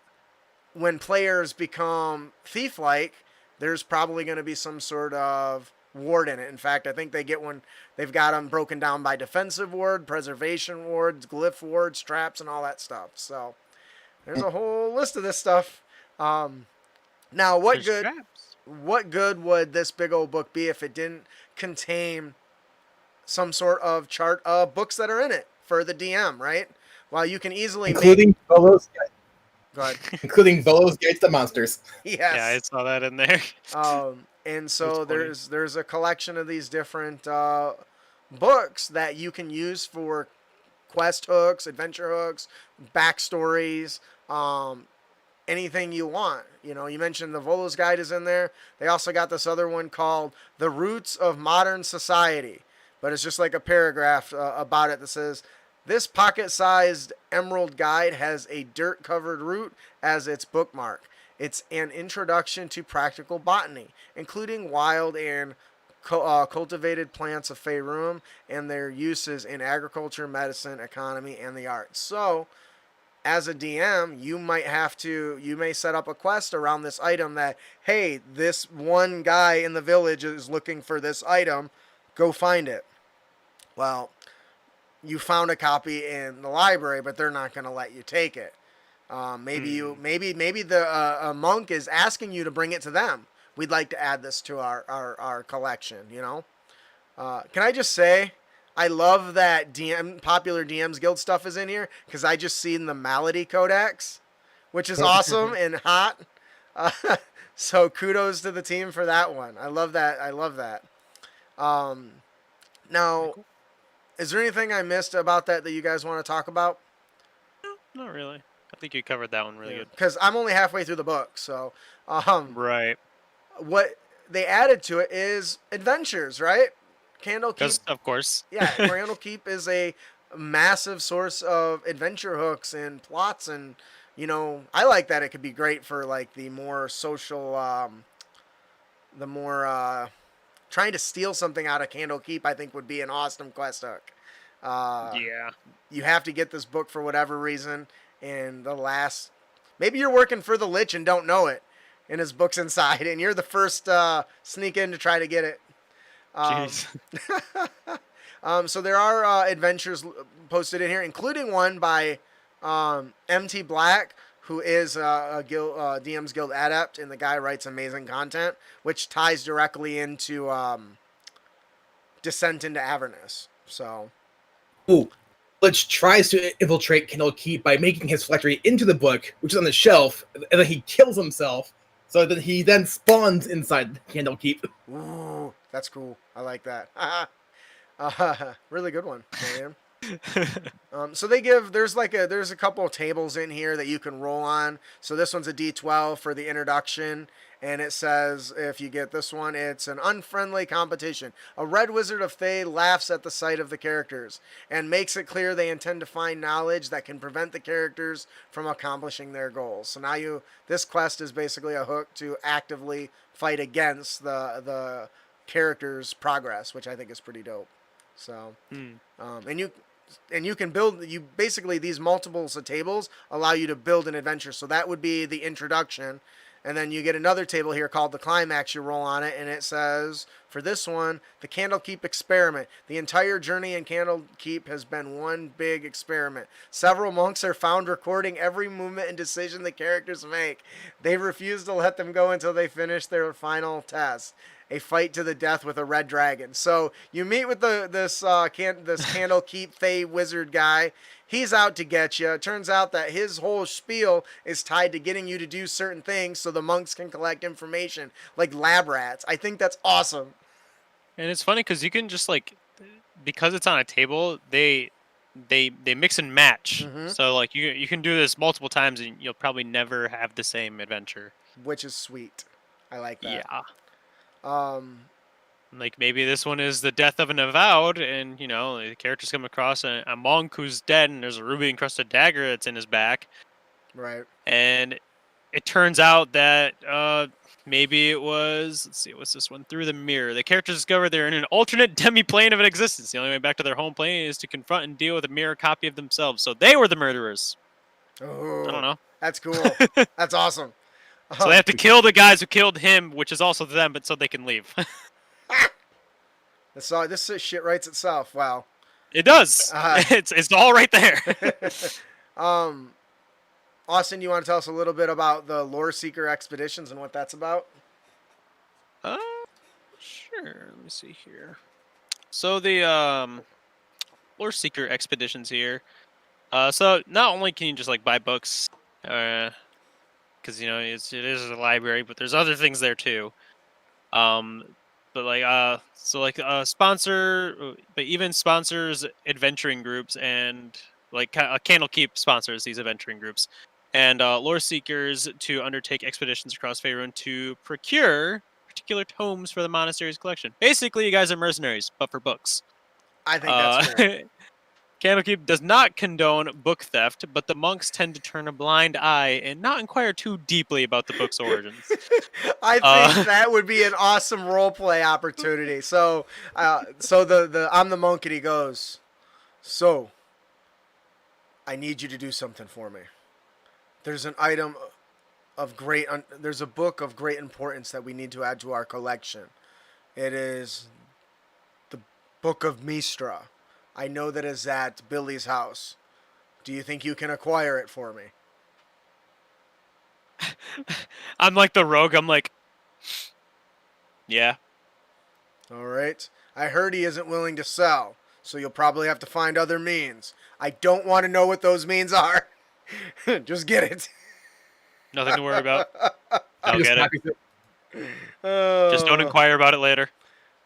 when players become thief-like, there's probably going to be some sort of ward in it. In fact, I think they get one. They've got them broken down by defensive ward, preservation wards, glyph wards, traps, and all that stuff. So there's a whole list of this stuff. Now, what good would this big old book be if it didn't contain some sort of chart of books that are in it for the DM, right? Well, you can easily including Volo's Guide. Go ahead. Including Volo's Guide to Monsters. Yes. Yeah, I saw that in there. And so there's a collection of these different books that you can use for quest hooks, adventure hooks, backstories, anything you want. You mentioned the Volo's Guide is in there. They also got this other one called The Roots of Modern Society. But it's just like a paragraph about it that says, This pocket-sized emerald guide has a dirt-covered root as its bookmark. It's an introduction to practical botany, including wild and cultivated plants of Faerun and their uses in agriculture, medicine, economy, and the arts. So, as a DM, you may set up a quest around this item that, hey, this one guy in the village is looking for this item, go find it. Well, you found a copy in the library, but they're not going to let you take it. Maybe the a monk is asking you to bring it to them. We'd like to add this to our collection. Can I just say, I love that popular DMs Guild stuff is in here because I just seen the Malady Codex, which is awesome and hot. So kudos to the team for that one. I love that. Now, is there anything I missed about that you guys want to talk about? No, not really. I think you covered that one really good. Because I'm only halfway through the book, so Right. what they added to it is adventures, right? Candlekeep, Of course. yeah, Candlekeep is a massive source of adventure hooks and plots, and I like that. It could be great for like the more social, trying to steal something out of Candlekeep. I think would be an awesome quest hook. Yeah. You have to get this book for whatever reason, and maybe you're working for the Lich and don't know it, and his book's inside, and you're the first sneak in to try to get it. Jeez. So there are adventures posted in here, including one by MT Black, who is a DM's Guild adept, and the guy writes amazing content, which ties directly into Descent into Avernus. So, Ooh, Lich tries to infiltrate Candlekeep by making his phylactery into the book, which is on the shelf, and then he kills himself. So that he then spawns inside Candlekeep. Ooh, that's cool. I like that. Really good one, man. So there's a couple of tables in here that you can roll on. So this one's a D12 for the introduction, and it says if you get this one, it's an unfriendly competition. A red wizard of Thay laughs at the sight of the characters and makes it clear they intend to find knowledge that can prevent the characters from accomplishing their goals. So now this quest is basically a hook to actively fight against the character's progress, which I think is pretty dope. So, and you can build. Basically these multiples of tables allow you to build an adventure. So that would be the introduction, and then you get another table here called the climax. You roll on it, and it says for this one, the Candlekeep experiment. The entire journey in Candlekeep has been one big experiment. Several monks are found recording every movement and decision the characters make. They refuse to let them go until they finish their final test. A fight to the death with a red dragon. So you meet with this Candlekeep Thay wizard guy. He's out to get you. It turns out that his whole spiel is tied to getting you to do certain things so the monks can collect information, like lab rats. I think that's awesome. And it's funny because you can just because it's on a table, they mix and match. Mm-hmm. So like you can do this multiple times and you'll probably never have the same adventure. Which is sweet. I like that. Yeah. Like maybe this one is the death of an avowed, and the characters come across a monk who's dead, and there's a ruby encrusted dagger that's in his back. Right. And it turns out that maybe it was, let's see, what's this one? Through the mirror. The characters discover they're in an alternate demi-plane of an existence. The only way back to their home plane is to confront and deal with a mirror copy of themselves. So they were the murderers. Oh, I don't know. That's cool. That's awesome. So they have to kill the guys who killed him, which is also them, but so they can leave. This shit writes itself. Wow. It does. It's all right there. Austin, you want to tell us a little bit about the Lore Seeker expeditions and what that's about? Sure. Let me see here. So the Lore Seeker expeditions here. So not only can you just buy books, because it is a library, but there's other things there too. But sponsor, but even sponsors adventuring groups, and Candlekeep sponsors these adventuring groups, and lore seekers to undertake expeditions across Faerun to procure particular tomes for the monastery's collection. Basically, you guys are mercenaries, but for books. I think that's cool. Candlekeep does not condone book theft, but the monks tend to turn a blind eye and not inquire too deeply about the book's origins. I think that would be an awesome role play opportunity. So, the I'm the monk, and he goes, so I need you to do something for me. There's an item of there's a book of great importance that we need to add to our collection. It is the Book of Mistra. I know that is at Billy's house. Do you think you can acquire it for me? I'm like the rogue. I'm like, yeah. All right. I heard he isn't willing to sell, so you'll probably have to find other means. I don't want to know what those means are. Just get it. Nothing to worry about. I'll Just get it. happy to- Just don't inquire about it later.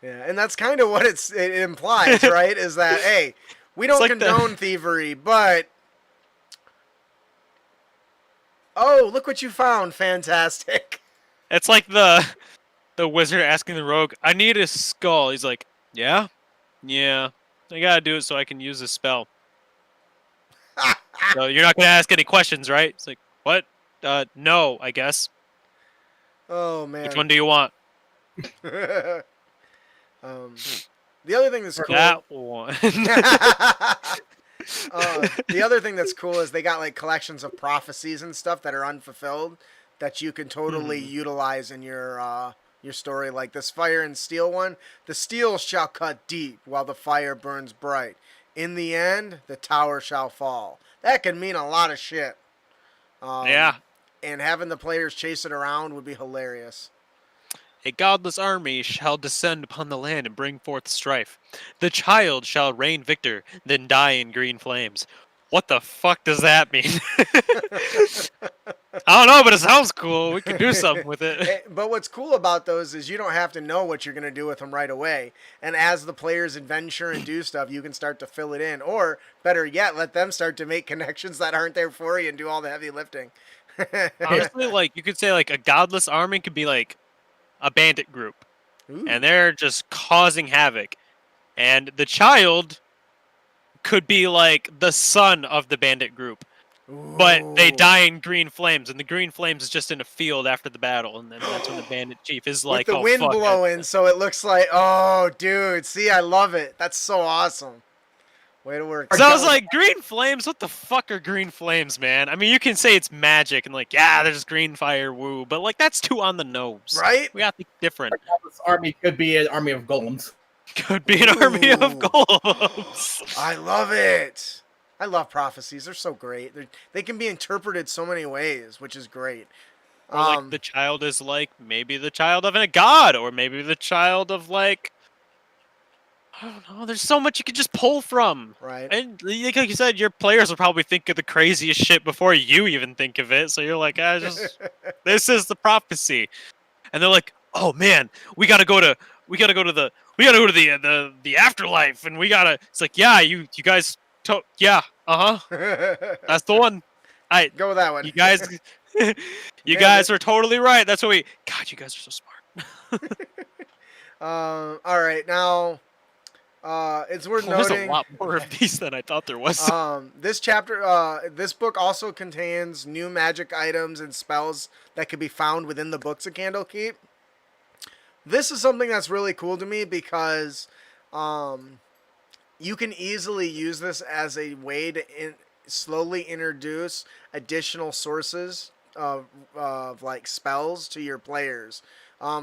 Yeah, and that's kind of what it implies, right? Is that, hey, we don't like condone thievery, but... Oh, look what you found. Fantastic. It's like the wizard asking the rogue, I need a skull. He's like, yeah? Yeah. I gotta do it so I can use this spell. So you're not gonna ask any questions, right? It's like, what? No, I guess. Oh, man. Which one do you want? The other thing that's cool... That one. The other thing that's cool is they got like collections of prophecies and stuff that are unfulfilled that you can totally utilize in your story. Like this fire and steel one. The steel shall cut deep while the fire burns bright. In the end, the tower shall fall. That can mean a lot of shit. Yeah. And having the players chase it around would be hilarious. A godless army shall descend upon the land and bring forth strife. The child shall reign victor, then die in green flames. What the fuck does that mean? I don't know, but it sounds cool. We can do something with it. But what's cool about those is you don't have to know what you're going to do with them right away. And as the players adventure and do stuff, you can start to fill it in. Or, better yet, let them start to make connections that aren't there for you and do all the heavy lifting. Honestly, like, you could say, like, a godless army could be, like, a bandit group. Ooh. And they're just causing havoc. And the child could be, like, the son of the bandit group. But they die in green flames, and the green flames is just in a field after the battle, and then that's when the bandit chief is like, with the wind blowing, so it looks like, oh, dude, see, I love it. That's so awesome. Way to work. So I was like, green flames? What the fuck are green flames, man? I mean, you can say it's magic, and like, yeah, there's green fire, woo, but like, that's too on the nose. Right? We got to think different. This army could be an army of golems. Could be an army of golems. I love it. I love prophecies. They're so great. They can be interpreted so many ways, which is great. Or like the child is like maybe the child of a god, or maybe the child of like, I don't know. There's so much you could just pull from. Right. And like you said, your players will probably think of the craziest shit before you even think of it. So you're like, this is the prophecy, and they're like, oh man, we gotta go to the afterlife, and we gotta. It's like, yeah, you guys. Yeah, that's the one. Go with that one. You guys, you guys are totally right. That's what we. God, you guys are so smart. All right, now, it's worth There's noting. a lot more of these than I thought there was. This chapter, this book also contains new magic items and spells that could be found within the books of Candlekeep. This is something that's really cool to me because, you can easily use this as a way to slowly introduce additional sources of like spells to your players.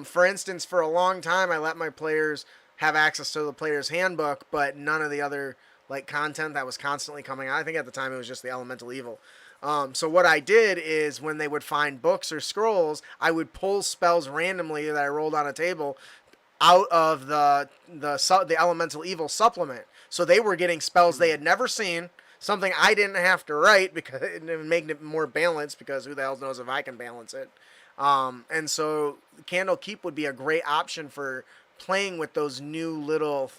For instance, for a long time, I let my players have access to the player's handbook, but none of the other like content that was constantly coming out. I think at the time it was just the elemental evil. So what I did is when they would find books or scrolls, I would pull spells randomly that I rolled on a table out of the elemental evil supplement. So they were getting spells they had never seen, something I didn't have to write because it made it more balanced, because who the hell knows if I can balance it. And so Candlekeep would be a great option for playing with those new little,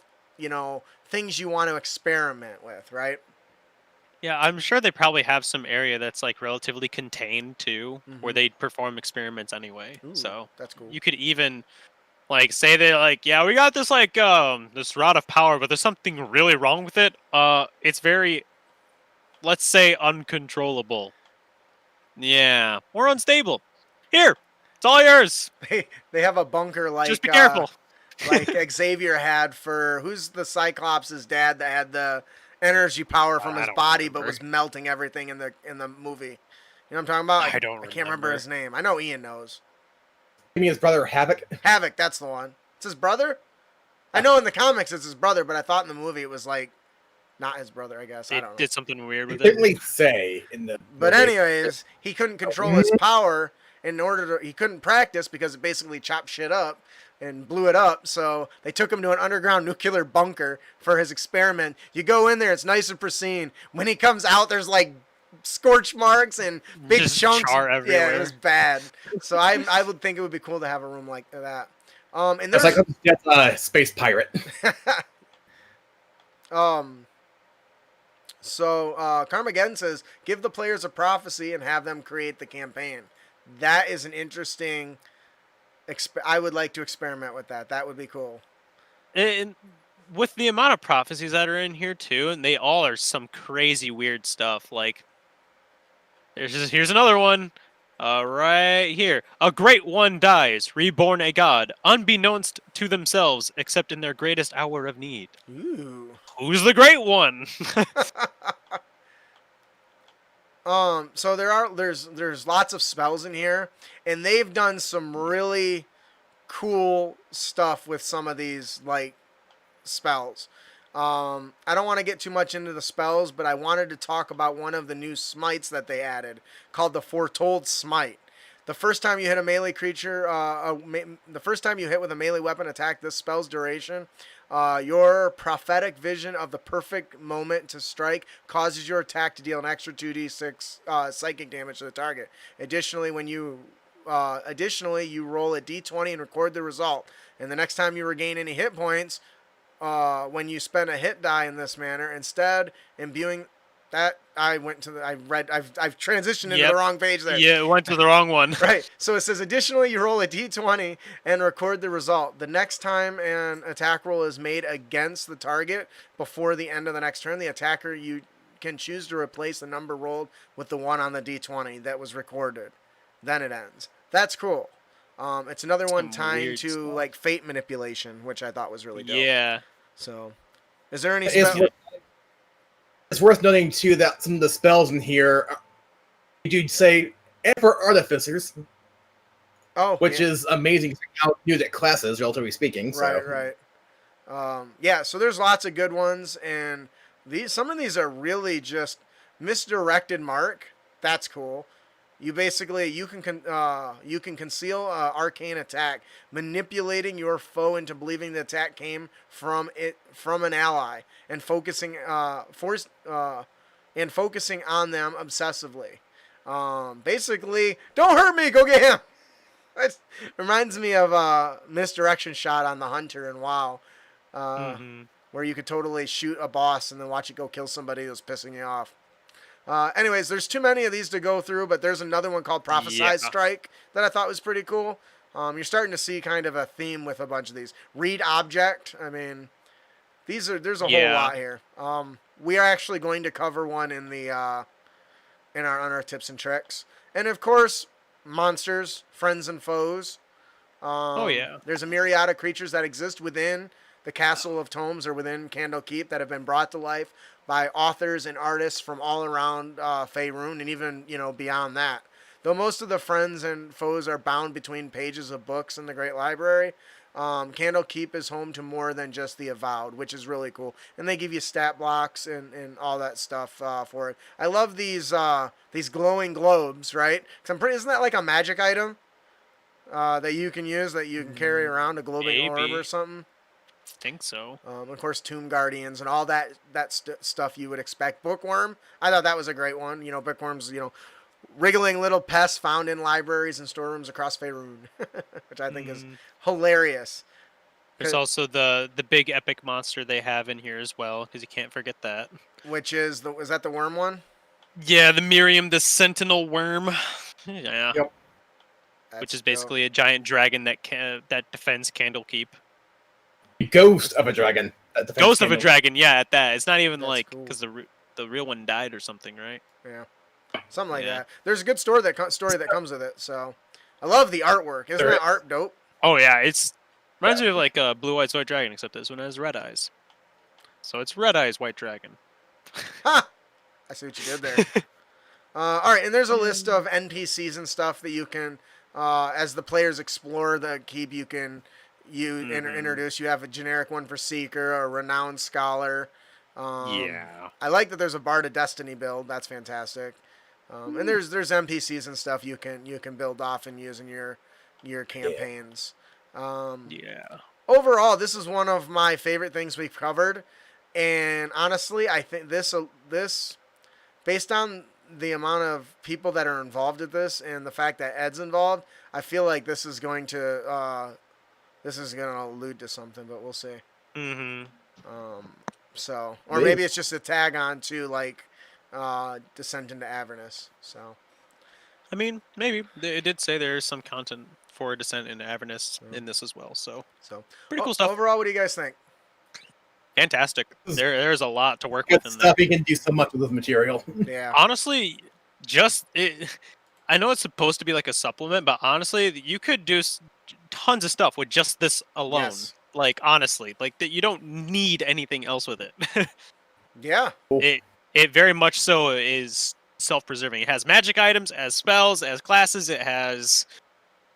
things you want to experiment with, right? Yeah, I'm sure they probably have some area that's like relatively contained too, where they perform experiments anyway. Ooh, so that's cool. you could even Like, say they like, yeah, we got this like this rod of power, but there's something really wrong with it. It's very, let's say, uncontrollable. Yeah, or unstable. Here, it's all yours. They have a bunker Just be careful. like Xavier had for who's the Cyclops' dad that had the energy power from his I don't body but remember. was melting everything in the movie. You know what I'm talking about? I don't I can't remember remember. his name. I know Ian knows. You mean his brother Havoc? Havoc, that's the one. It's his brother? I know in the comics it's his brother, but I thought in the movie it was like not his brother, I guess. I They don't know. did something weird They with didn't it. really say in the. But movie. anyways, he couldn't control his power in order to. He couldn't practice because it basically chopped shit up and blew it up. So they took him to an underground nuclear bunker for his experiment. You go in there, it's nice and pristine. When he comes out, there's like scorch marks and big Just chunks. char Yeah, everywhere. it was bad. So I would think it would be cool to have a room like that. And It's there's like that's space pirate. So Carmageddon says, give the players a prophecy and have them create the campaign. That is an interesting. I would like to experiment with that. That would be cool. And with the amount of prophecies that are in here too, and they all are some crazy weird stuff. Like, here's another one. Right here. A great one dies, reborn a god, unbeknownst to themselves, except in their greatest hour of need. Ooh. Who's the great one? So there's lots of spells in here, and they've done some really cool stuff with some of these like spells. I don't want to get too much into the spells, but I wanted to talk about one of the new smites that they added called the Foretold Smite. The first time you hit a melee creature, the first time you hit with a melee weapon attack, this spell's duration, your prophetic vision of the perfect moment to strike causes your attack to deal an extra 2d6 psychic damage to the target. Additionally, you roll a d20 and record the result. And the next time you regain any hit points, when you spend a hit die in this manner, instead imbuing that I've transitioned into the wrong page there. Yeah, it went to the wrong one. Right. So it says, additionally, you roll a d20 and record the result. The next time an attack roll is made against the target before the end of the next turn, the attacker you can choose to replace the number rolled with the one on the d20 that was recorded. Then it ends. That's cool. It's another one tied to stuff. like fate manipulation, which I thought was really dope. Yeah. So, is there any? It's worth noting too that some of the spells in here, you'd say, and for artificers, which is amazing how new that class is, relatively speaking. So. Right. Yeah. So there's lots of good ones, and some of these are really just misdirected mark. That's cool. You basically you can conceal arcane attack, manipulating your foe into believing the attack came from an ally, and focusing on them obsessively. Basically, don't hurt me. Go get him. It reminds me of a misdirection shot on the Hunter in WoW, where you could totally shoot a boss and then watch it go kill somebody who's pissing you off. Anyways, there's too many of these to go through, but there's another one called Prophesied Strike that I thought was pretty cool. You're starting to see kind of a theme with a bunch of these. Read Object. I mean, there's a whole lot here. We are actually going to cover one in on our tips and tricks, and of course, monsters, friends and foes. There's a myriad of creatures that exist within the Castle of Tomes or within Candlekeep that have been brought to life by authors and artists from all around Faerun and even beyond that. Though most of the friends and foes are bound between pages of books in the Great Library, Candlekeep is home to more than just the Avowed, which is really cool. And they give you stat blocks and all that stuff for it. I love these glowing globes, right? Isn't that like a magic item that you can use, that you can carry around, a glowing orb or something? I think so. Of course, Tomb Guardians and all that stuff you would expect. Bookworm, I thought that was a great one. Bookworms, wriggling little pests found in libraries and storerooms across Faerun, which I think is hilarious. There's also the big epic monster they have in here as well, because you can't forget that. Which is that the worm one? Yeah, the Miriam, the Sentinel worm. Yeah. Yep. which is dope. basically a giant dragon that defends Candlekeep. Ghost of a dragon. Ghost of a dragon, yeah, at that. It's not even That's like cool. because the real one died or something, right? Yeah, something like Yeah. that. There's a good story that comes with it. So, I love the artwork. Isn't that art dope? Oh yeah, it's reminds me of like Blue Eyes White Dragon, except this one has red eyes. So it's Red Eyes White Dragon. Ha! I see what you did there. All right, and there's a list of NPCs and stuff that you can, as the players explore the keep, you can introduce. You have a generic one for Seeker, a Renowned Scholar. Yeah. I like that there's a Bard of Destiny build. That's fantastic. And there's NPCs and stuff you can build off and use in your campaigns. Yeah. Overall, this is one of my favorite things we've covered, and honestly, I think this based on the amount of people that are involved in this and the fact that Ed's involved, I feel like this is going to allude to something, but we'll see. Mm-hmm. So, or maybe it's just a tag on to like Descent into Avernus. So, I mean, maybe it did say there's some content for Descent into Avernus in this as well. So pretty cool stuff. Overall, what do you guys think? Fantastic. There's a lot to work with Good in stuff. there. You can do so much with this material. Yeah. Honestly, I know it's supposed to be like a supplement, but honestly, you could do tons of stuff with just this alone. Yes. Like honestly, like that you don't need anything else with it. Yeah. It very much so is self-preserving. It has magic items, it has spells, it has classes, it has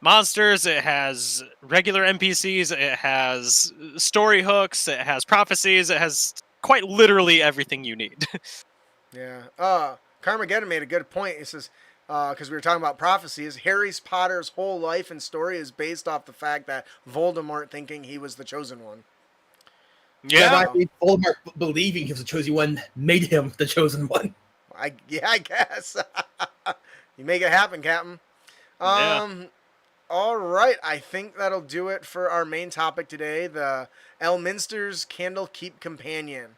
monsters, it has regular NPCs, it has story hooks, it has prophecies, it has quite literally everything you need. Yeah. Carmageddon made a good point. He says, because we were talking about prophecies, Harry Potter's whole life and story is based off the fact that Voldemort thinking he was the chosen one. Yeah. Voldemort believing he was the chosen one made him the chosen one. I guess. You make it happen, Captain. Yeah. All right, I think that'll do it for our main topic today, the Elminster's Candlekeep Companion.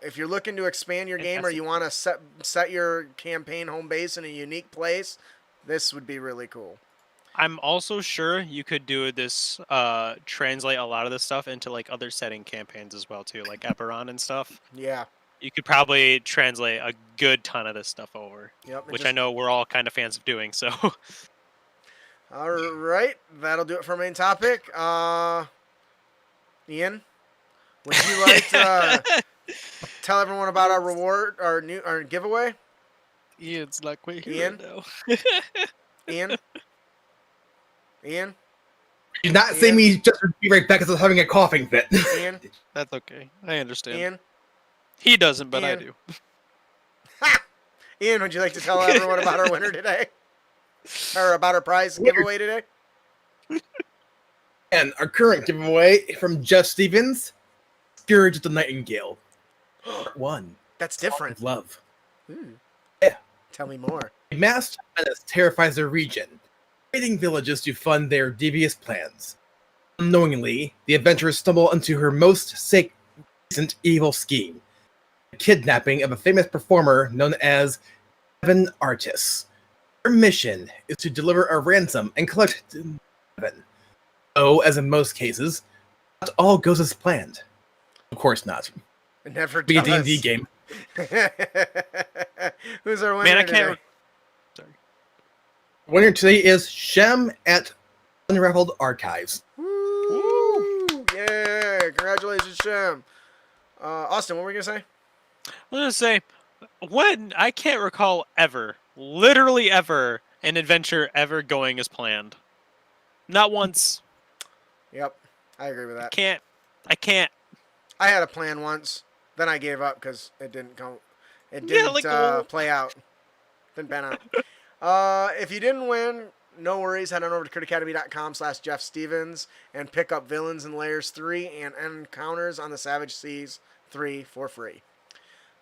If you're looking to expand your game or you want to set your campaign home base in a unique place, this would be really cool. I'm also sure you could do this, translate a lot of this stuff into like other setting campaigns as well too, like Eberron and stuff. Yeah. You could probably translate a good ton of this stuff over. Yep. Which I know we're all kind of fans of doing, so. All right, that'll do it for our main topic. Ian, would you like to tell everyone about our reward, our giveaway? Ian's not quite here Ian? right Ian? now. You're not saying me just to be right back because I was having a coughing fit. Ian? That's okay. I understand. Ian? He doesn't, but I Ian? do. Ha! Ian, would you like to tell everyone about our winner today? Or about our prize giveaway today? And our current giveaway from Jeff Stevens, Scourge of the Nightingale. Part 1. That's different. Of love. Yeah. Tell me more. A mass menace terrifies their region, raiding villages to fund their devious plans. Unknowingly, the adventurers stumble into her most recent evil scheme, the kidnapping of a famous performer known as Evan Artis. Her mission is to deliver a ransom and collect Evan. Though, as in most cases, not all goes as planned. Of course not. It never Be a does. D&D game. Who's our winner Man, I today? can't. Sorry. Winner today is Shem at Unraveled Archives. Woo! Yeah! Congratulations, Shem. Austin, what were you gonna say? I was gonna say, when I can't recall ever, literally ever, an adventure ever going as planned. Not once. Yep, I agree with that. I can't. I had a plan once, then I gave up because it didn't come. It didn't play out. Didn't pan out. If you didn't win, no worries. Head on over to critacademy.com/Jeff Stevens and pick up Villains in Layers 3 and Encounters on the Savage Seas 3 for free.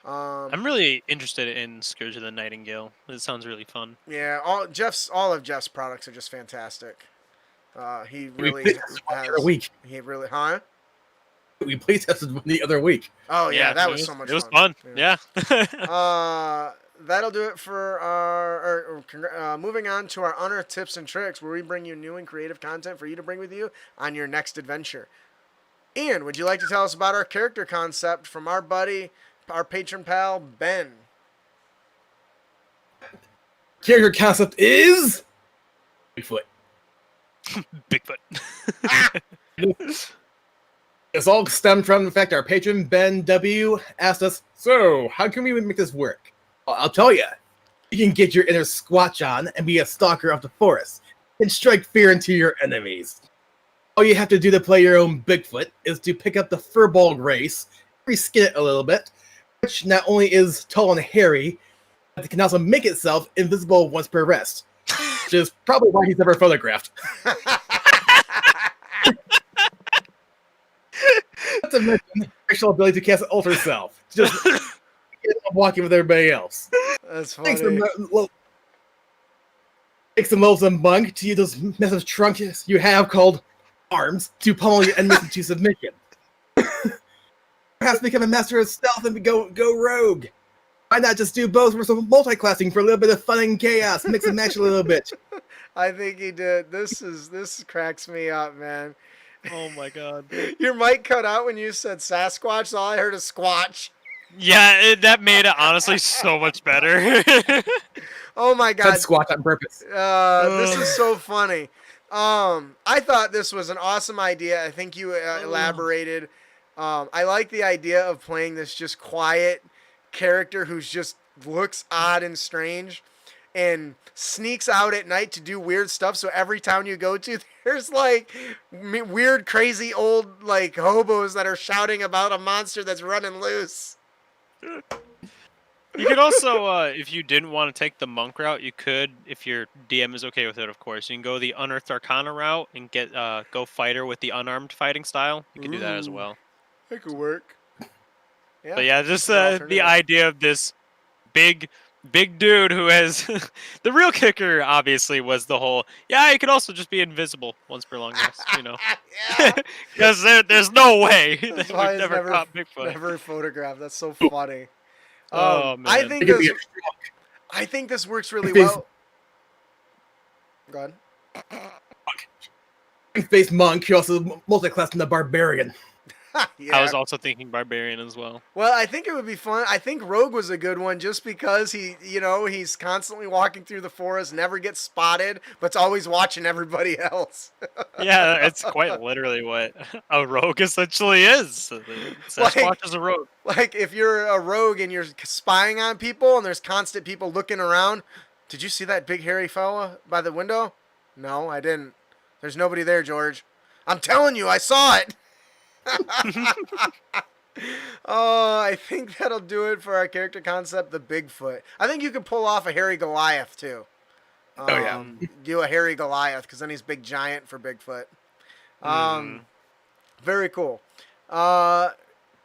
I'm really interested in Scourge of the Nightingale. It sounds really fun. Yeah, all of Jeff's products are just fantastic. He really has a week. He really, huh? We play tested one the other week. Oh yeah, that was so much fun. It was fun. Yeah. that'll do it for our. Moving on to our unearthed tips and tricks, where we bring you new and creative content for you to bring with you on your next adventure. Ian, would you like to tell us about our character concept from our buddy, our patron pal, Ben? Character concept is Bigfoot. Bigfoot. It's all stemmed from the fact our patron Ben W asked us, so how can we make this work? Well, I'll tell you. You can get your inner Squatch on and be a stalker of the forest and strike fear into your enemies. All you have to do to play your own Bigfoot is to pick up the Furbolg race, reskin it a little bit, which not only is tall and hairy, but it can also make itself invisible once per rest, which is probably why he's never photographed. Not to mention the actual ability to cast an alter self. Just walking with everybody else. That's funny. Takes some loathsome bunk to use those massive trunks you have called arms to pummel your enemies into submission. Perhaps become a master of stealth and go rogue. Why not just do both with some multi-classing for a little bit of fun and chaos, mix and match a little bit. I think he did. This cracks me up, man. Oh my god. Your mic cut out when you said Sasquatch, so all I heard is squatch. Yeah, that made it honestly so much better. Oh my god. Said squatch on purpose. This is so funny. I thought this was an awesome idea. I think you elaborated. I like the idea of playing this just quiet character who's just looks odd and strange and sneaks out at night to do weird stuff. So every town you go to, there's like weird, crazy old like hobos that are shouting about a monster that's running loose. You could also, if you didn't want to take the monk route, you could, if your DM is okay with it, of course. You can go the Unearthed Arcana route and get go fighter with the unarmed fighting style. You can do that as well. That could work. Yeah. But yeah, just the idea of this big dude who has the real kicker obviously was the whole he could also just be invisible once per long rest, you know. Because there's no way that we've never caught Bigfoot. Never photographed. That's so funny. Oh man. I think this works really well. Go ahead. Face monk, he also multi-classed in the barbarian. Yeah. I was also thinking barbarian as well. Well, I think it would be fun. I think Rogue was a good one just because he's constantly walking through the forest, never gets spotted, but's always watching everybody else. Yeah, it's quite literally what a rogue essentially is. Sasquatch is a rogue. Like if you're a rogue and you're spying on people and there's constant people looking around, did you see that big hairy fella by the window? No, I didn't. There's nobody there, George. I'm telling you, I saw it. Oh, I think that'll do it for our character concept, the Bigfoot. I think you could pull off a hairy Goliath too. Do a hairy Goliath because then he's big giant for Bigfoot. Very cool.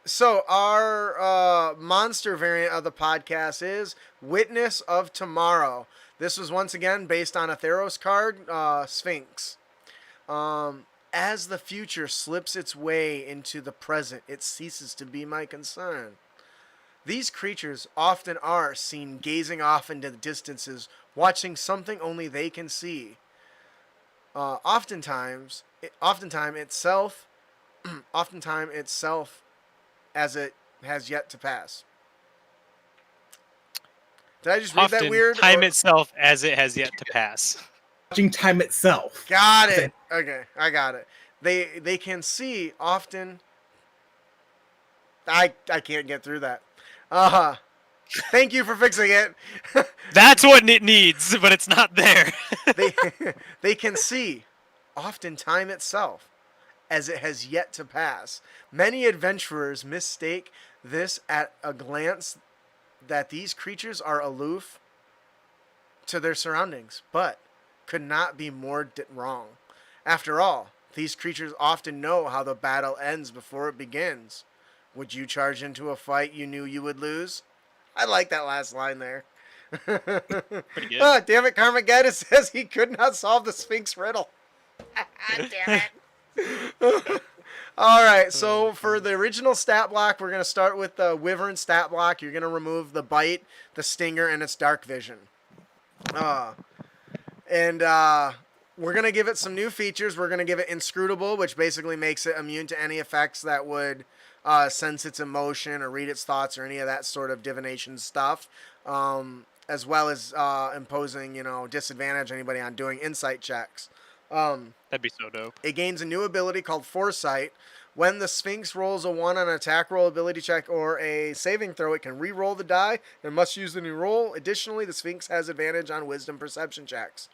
So our monster variant of the podcast is Witness of Tomorrow. This was once again based on a Theros card, Sphinx. As the future slips its way into the present, it ceases to be my concern. These creatures often are seen gazing off into the distances, watching something only they can see. Oftentimes itself, as it has yet to pass. Did I just read that weird? Time itself as it has yet to pass. Watching time itself. Got it. Okay, I got it. They can see often. I can't get through that. Thank you for fixing it. That's what it needs, but it's not there. They can see often time itself as it has yet to pass. Many adventurers mistake this at a glance that these creatures are aloof to their surroundings, but could not be more wrong. After all, these creatures often know how the battle ends before it begins. Would you charge into a fight you knew you would lose? I like that last line there. Pretty good. Oh, damn it, Carmageddon says he could not solve the Sphinx riddle. Damn it. All right, so for the original stat block, we're going to start with the Wyvern stat block. You're going to remove the bite, the stinger, and its dark vision. And we're going to give it some new features. We're going to give it inscrutable, which basically makes it immune to any effects that would sense its emotion or read its thoughts or any of that sort of divination stuff, as well as imposing, disadvantage on anybody on doing insight checks. That'd be so dope. It gains a new ability called Foresight. When the Sphinx rolls a 1 on an attack roll, ability check, or a saving throw, it can re-roll the die and must use the new roll. Additionally, the Sphinx has advantage on wisdom perception checks.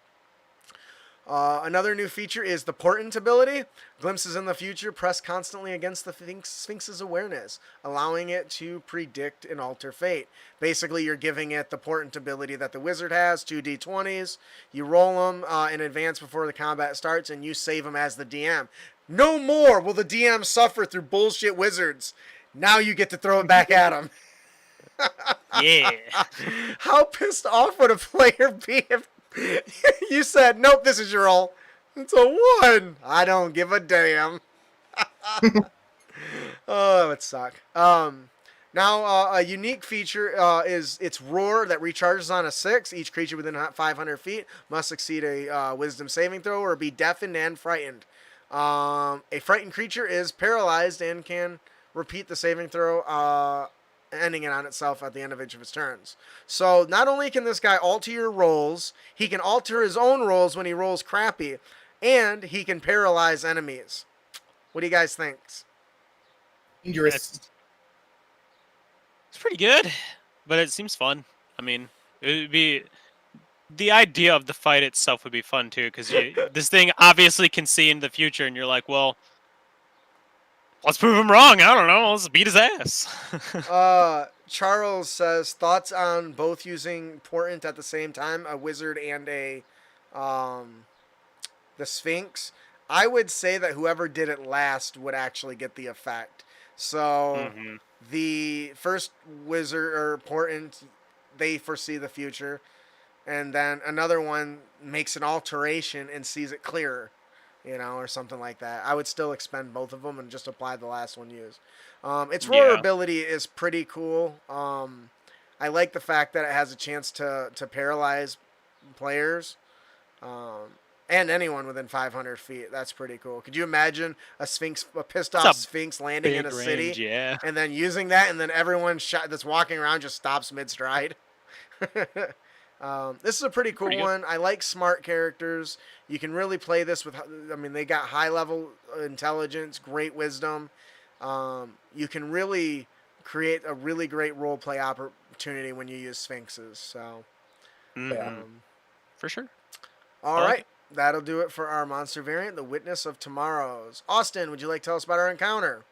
Another new feature is the Portent ability. Glimpses in the future press constantly against the Sphinx's awareness, allowing it to predict and alter fate. Basically, you're giving it the Portent ability that the wizard has, 2d20s. You roll them in advance before the combat starts, and you save them as the DM. No more will the DM suffer through bullshit wizards. Now you get to throw it back at them. Yeah. How pissed off would a player be if you said, nope, this is your roll. It's a 1. I don't give a damn. Oh, that would suck. Now, a unique feature is its roar that recharges on a 6. Each creature within 500 feet must succeed a wisdom saving throw or be deafened and frightened. A frightened creature is paralyzed and can repeat the saving throw, ending it on itself at the end of each of its turns. So not only can this guy alter your rolls, he can alter his own rolls when he rolls crappy, and he can paralyze enemies. What do you guys think? Dangerous. It's pretty good, but it seems fun. I mean, it would be the idea of the fight itself would be fun too, because this thing obviously can see into the future, and you're like, well, let's prove him wrong. I don't know. Let's beat his ass. Charles says, thoughts on both using Portent at the same time, a wizard and the Sphinx. I would say that whoever did it last would actually get the effect. So the first wizard or Portent, they foresee the future, and then another one makes an alteration and sees it clearer, or something like that. I would still expend both of them and just apply the last one used. Its roar ability is pretty cool. I like the fact that it has a chance to paralyze players and anyone within 500 feet. That's pretty cool. Could you imagine a pissed off Sphinx landing in a city and then using that, and then everyone that's walking around just stops mid-stride? This is a pretty cool one. I like smart characters. You can really play this with, they got high level intelligence, great wisdom. You can really create a really great role play opportunity when you use Sphinxes. So, for sure. All right. That'll do it for our monster variant, the Witness of Tomorrows. Austin, would you like to tell us about our encounter?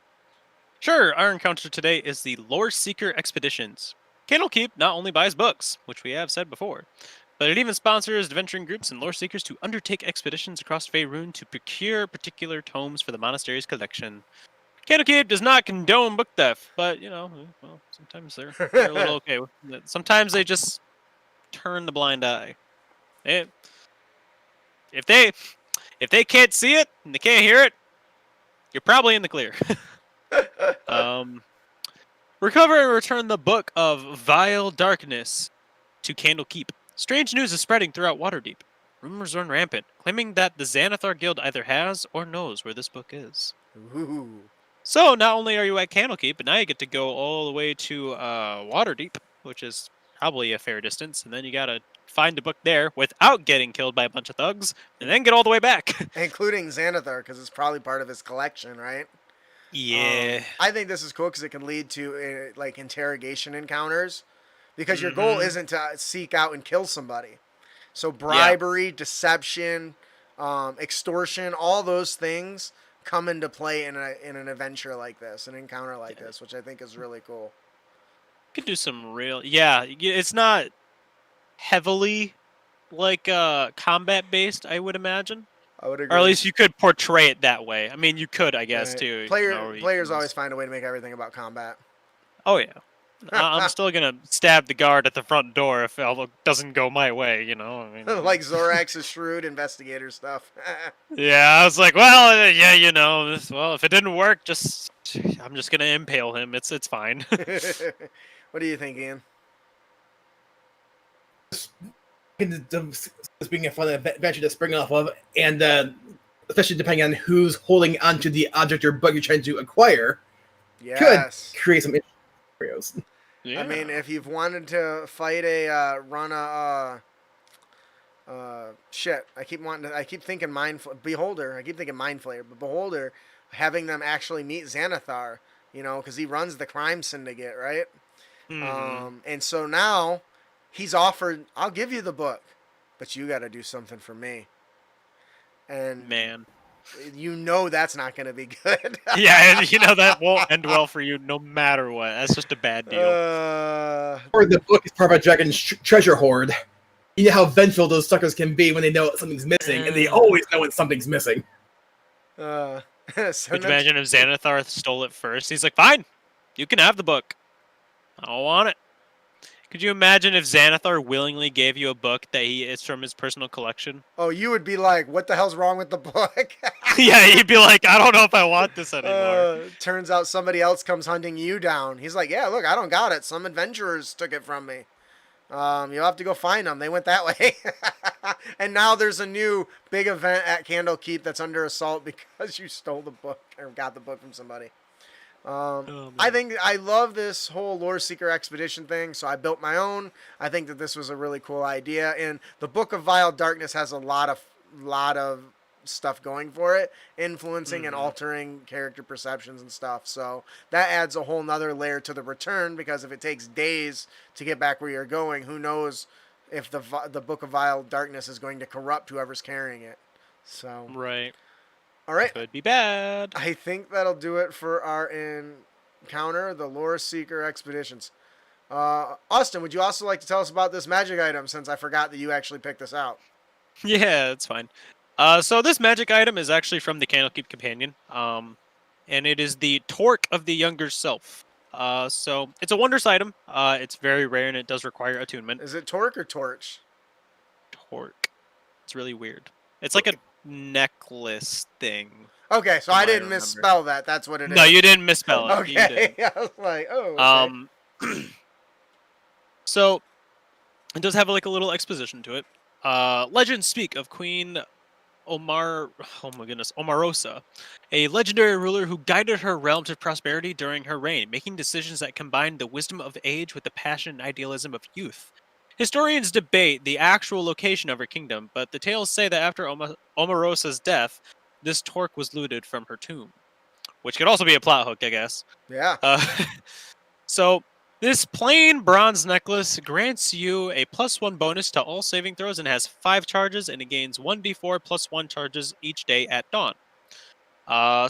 Sure. Our encounter today is the Lore Seeker Expeditions. Candlekeep not only buys books, which we have said before, but it even sponsors adventuring groups and lore seekers to undertake expeditions across Faerun to procure particular tomes for the monastery's collection. Candlekeep does not condone book theft, but, sometimes they're a little okay with it. Sometimes they just turn the blind eye. If they can't see it and they can't hear it, you're probably in the clear. Recover and return the Book of Vile Darkness to Candlekeep. Strange news is spreading throughout Waterdeep. Rumors run rampant, claiming that the Xanathar Guild either has or knows where this book is. Ooh. So not only are you at Candlekeep, but now you get to go all the way to Waterdeep, which is probably a fair distance, and then you gotta find a book there without getting killed by a bunch of thugs, and then get all the way back. Including Xanathar, because it's probably part of his collection, right? Yeah. I think this is cool because it can lead to interrogation encounters, because your goal isn't to seek out and kill somebody. So bribery, deception, extortion, all those things come into play in an adventure like this, an encounter like this, which I think is really cool. Could do some real, it's not heavily combat based, I would imagine. I would agree. Or at least you could portray it that way. You could, I guess, too. Players always find a way to make everything about combat. Oh, yeah. I'm still gonna stab the guard at the front door if it doesn't go my way. I mean, Like Zorax's shrewd investigator stuff. yeah, I was like, well, yeah, well, if it didn't work, I'm just gonna impale him. It's fine. What do you think, Ian? This being a fun adventure to spring off of, and especially depending on who's holding onto the object or bug you're trying to acquire, Yes. could create some interesting scenarios. Yeah. I mean, if you've wanted to fight run a shit, I keep thinking Beholder. I keep thinking Mind Flayer, but Beholder, having them actually meet Xanathar, because he runs the crime syndicate, right? And so now he's offered, I'll give you the book, but you got to do something for me. And man, that's not going to be good. yeah, and that won't end well for you no matter what. That's just a bad deal. Or the book is part of a dragon's treasure hoard. You know how vengeful those suckers can be when they know something's missing, and they always know when something's missing. Could you imagine if Xanathar stole it first? He's like, fine, you can have the book. I don't want it. Could you imagine if Xanathar willingly gave you a book that is from his personal collection? Oh, you would be like, what the hell's wrong with the book? Yeah, you'd be like, I don't know if I want this anymore. Turns out somebody else comes hunting you down. He's like, yeah, look, I don't got it. Some adventurers took it from me. You'll have to go find them. They went that way. And now there's a new big event at Candlekeep that's under assault because you stole the book or got the book from somebody. I think I love this whole Lore Seeker expedition thing, so I built my own. I think that this was a really cool idea, and the Book of Vile Darkness has a lot of stuff going for it, influencing and altering character perceptions and stuff. So that adds a whole nother layer to the return, because if it takes days to get back where you're going, who knows if the Book of Vile Darkness is going to corrupt whoever's carrying it. So right. All right. Could be bad. I think that'll do it for our encounter, the Lore Seeker Expeditions. Austin, would you also like to tell us about this magic item, since I forgot that you actually picked this out? Yeah, that's fine. So this magic item is actually from the Candlekeep Companion, and it is the Torque of the Younger Self. So it's a wondrous item. It's very rare, and it does require attunement. Is it Torque or Torch? Torque. It's really weird. It's like a necklace thing. Okay, so I didn't misspell that. That's what it is. No, you didn't misspell it. Okay, You did. I was like, oh. Okay. So it does have like a little exposition to it. Legends speak of Queen Omarosa, a legendary ruler who guided her realm to prosperity during her reign, making decisions that combined the wisdom of age with the passion and idealism of youth. Historians debate the actual location of her kingdom, but the tales say that after Omarosa's death, this torque was looted from her tomb, which could also be a plot hook, I guess. Yeah. So this plain bronze necklace grants you a +1 bonus to all saving throws and has 5 charges, and it gains 1d4 +1 charges each day at dawn.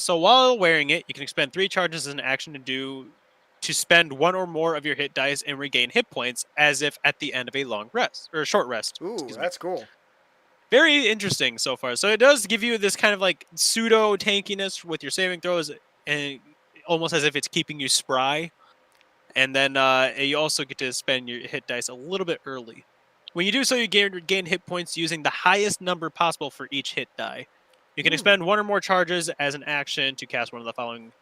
So while wearing it, you can expend 3 charges as an action to spend 1 or more of your hit dice and regain hit points, as if at the end of a long rest or a short rest. Ooh, that's cool. Very interesting so far. So it does give you this kind of like pseudo tankiness with your saving throws, and almost as if it's keeping you spry. And then you also get to spend your hit dice a little bit early. When you do so, you gain hit points using the highest number possible for each hit die. You can expend 1 or more charges as an action to cast one of the following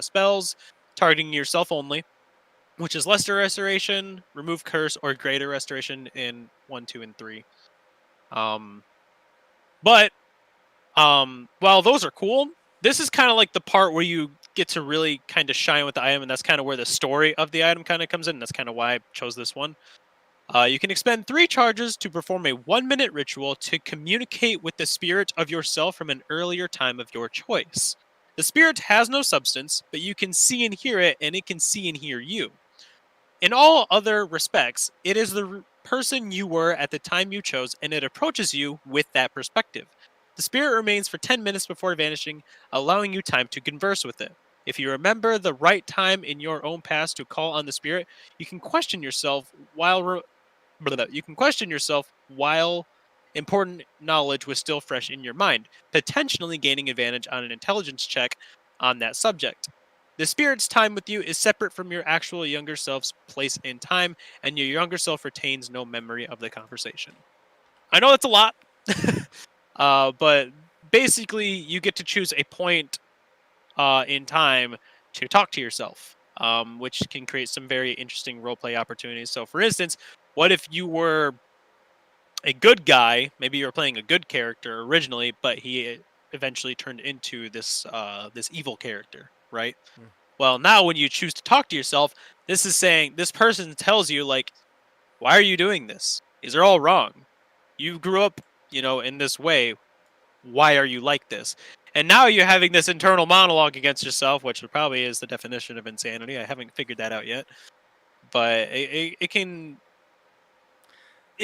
spells, targeting yourself only, which is Lesser Restoration, Remove Curse, or Greater Restoration in 1, 2, and 3. But while those are cool, this is kind of like the part where you get to really kind of shine with the item, and that's kind of where the story of the item kind of comes in. That's kind of why I chose this one. You can expend 3 charges to perform a 1-minute ritual to communicate with the spirit of yourself from an earlier time of your choice. The spirit has no substance, but you can see and hear it, and it can see and hear you. In all other respects, it is the person you were at the time you chose, and it approaches you with that perspective. The spirit remains for 10 minutes before vanishing, allowing you time to converse with it. If you remember the right time in your own past to call on the spirit, you can question yourself while important knowledge was still fresh in your mind, potentially gaining advantage on an intelligence check on that subject. The spirit's time with you is separate from your actual younger self's place and time, and your younger self retains no memory of the conversation. I know that's a lot, but basically you get to choose a point in time to talk to yourself, which can create some very interesting roleplay opportunities. So, for instance, what if you were a good guy? Maybe you were playing a good character originally, but he eventually turned into this evil character, right? Hmm. Well, now when you choose to talk to yourself, this is saying this person tells you like, why are you doing this? These are all wrong. You grew up, in this way. Why are you like this? And now you're having this internal monologue against yourself, which probably is the definition of insanity. I haven't figured that out yet, but it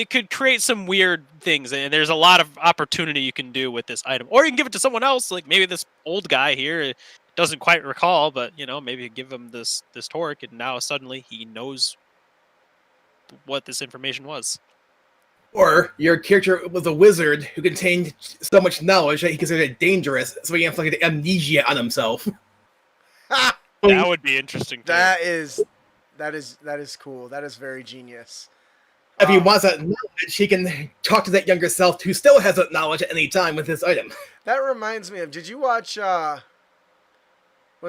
could create some weird things, and there's a lot of opportunity you can do with this item, or you can give it to someone else. Like maybe this old guy here doesn't quite recall, but maybe you give him this torque, and now suddenly he knows what this information was. Or your character was a wizard who contained so much knowledge that he considered it dangerous, so he inflicted amnesia on himself. That would be interesting too. That is cool. That is very genius. If he wants that knowledge, he can talk to that younger self who still has that knowledge at any time with this item. That reminds me of, did you watch, was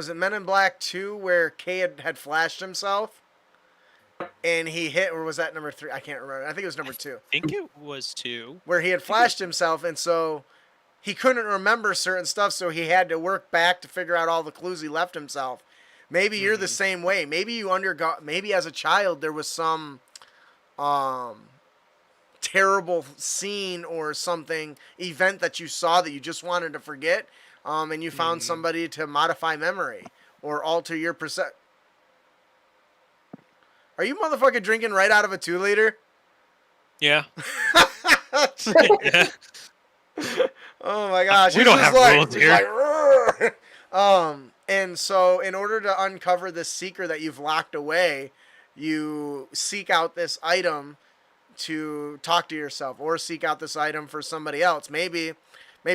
it Men in Black 2 where Kay had flashed himself? And he hit, or was that number 3? I can't remember. I think it was number 2. I think it was 2. Where he had flashed himself, and so he couldn't remember certain stuff, so he had to work back to figure out all the clues he left himself. Maybe you're the same way. Maybe you maybe as a child there was some terrible scene or something, event that you saw that you just wanted to forget, and you found somebody to modify memory or alter your perception. Are you motherfucking drinking right out of a 2-liter? Yeah. Yeah. Oh my gosh. We don't have rules here. And so in order to uncover this secret that you've locked away, you seek out this item to talk to yourself, or seek out this item for somebody else. Maybe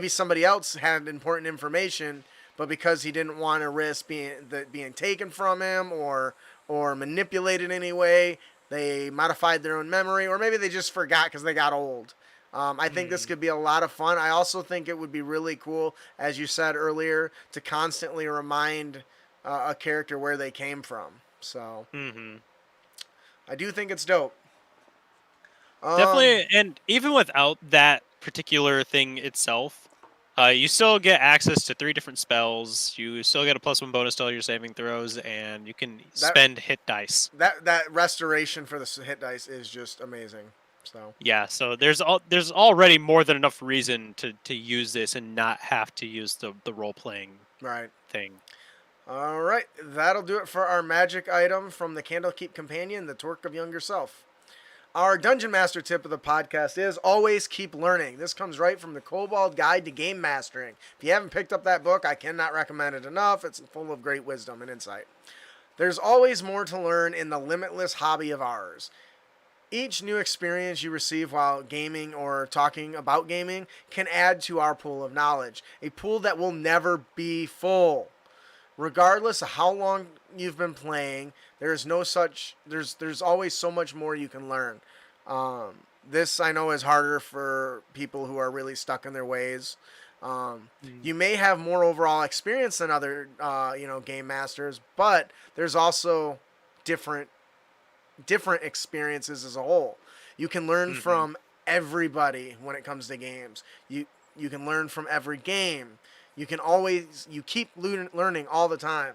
somebody else had important information, but because he didn't want to risk being taken from him or manipulated in any way, they modified their own memory, or maybe they just forgot because they got old. I think this could be a lot of fun. I also think it would be really cool, as you said earlier, to constantly remind a character where they came from. So I do think it's dope. Definitely, and even without that particular thing itself, you still get access to 3 different spells. You still get a +1 bonus to all your saving throws, and you can spend hit dice. That restoration for the hit dice is just amazing. So yeah, so there's already more than enough reason to use this and not have to use the role playing thing. All right, that'll do it for our magic item from the Candlekeep Companion, the Torque of Younger Self. Our Dungeon Master tip of the podcast is always keep learning. This comes right from the Kobold Guide to Game Mastering. If you haven't picked up that book, I cannot recommend it enough. It's full of great wisdom and insight. There's always more to learn in the limitless hobby of ours. Each new experience you receive while gaming or talking about gaming can add to our pool of knowledge, a pool that will never be full. Regardless of how long you've been playing, there's always so much more you can learn. This I know is harder for people who are really stuck in their ways. You may have more overall experience than other game masters, but there's also different experiences as a whole. You can learn from everybody when it comes to games. You can learn from every game. You keep learning all the time.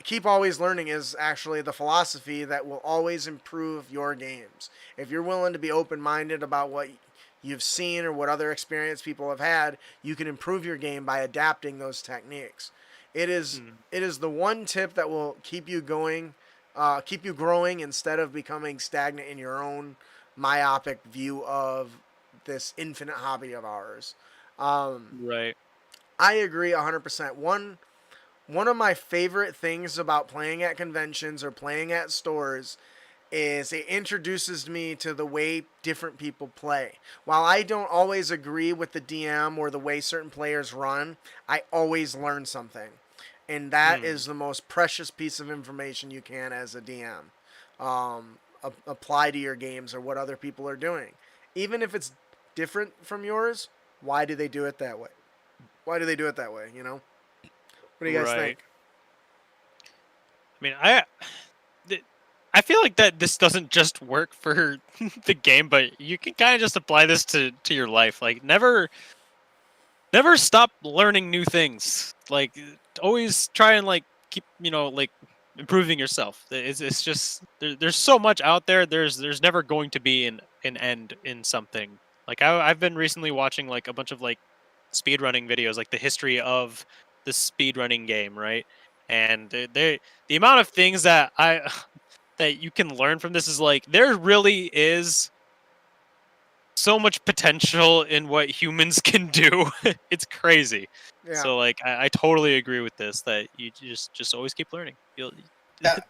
Keep always learning is actually the philosophy that will always improve your games. If you're willing to be open-minded about what you've seen or what other experience people have had, you can improve your game by adapting those techniques. It is the one tip that will keep you going, keep you growing instead of becoming stagnant in your own myopic view of this infinite hobby of ours. Right. I agree 100%. One of my favorite things about playing at conventions or playing at stores is it introduces me to the way different people play. While I don't always agree with the DM or the way certain players run, I always learn something. and that is the most precious piece of information you can as a DM apply to your games or what other people are doing, even if it's different from yours. Why do they do it that way? Why do they do it that way? You know, what do you guys think? I mean, I feel like that this doesn't just work for the game, but you can kind of just apply this to your life. Like, never stop learning new things. Like, always try and like keep, like improving yourself. It's just there's so much out there. There's never going to be an end in something. Like, I've been recently watching like a bunch of like speedrunning videos, like the history of the speedrunning game, right? And the amount of things that that you can learn from this is like, there really is so much potential in what humans can do. It's crazy. Yeah. So like, I totally agree with this, that you just always keep learning.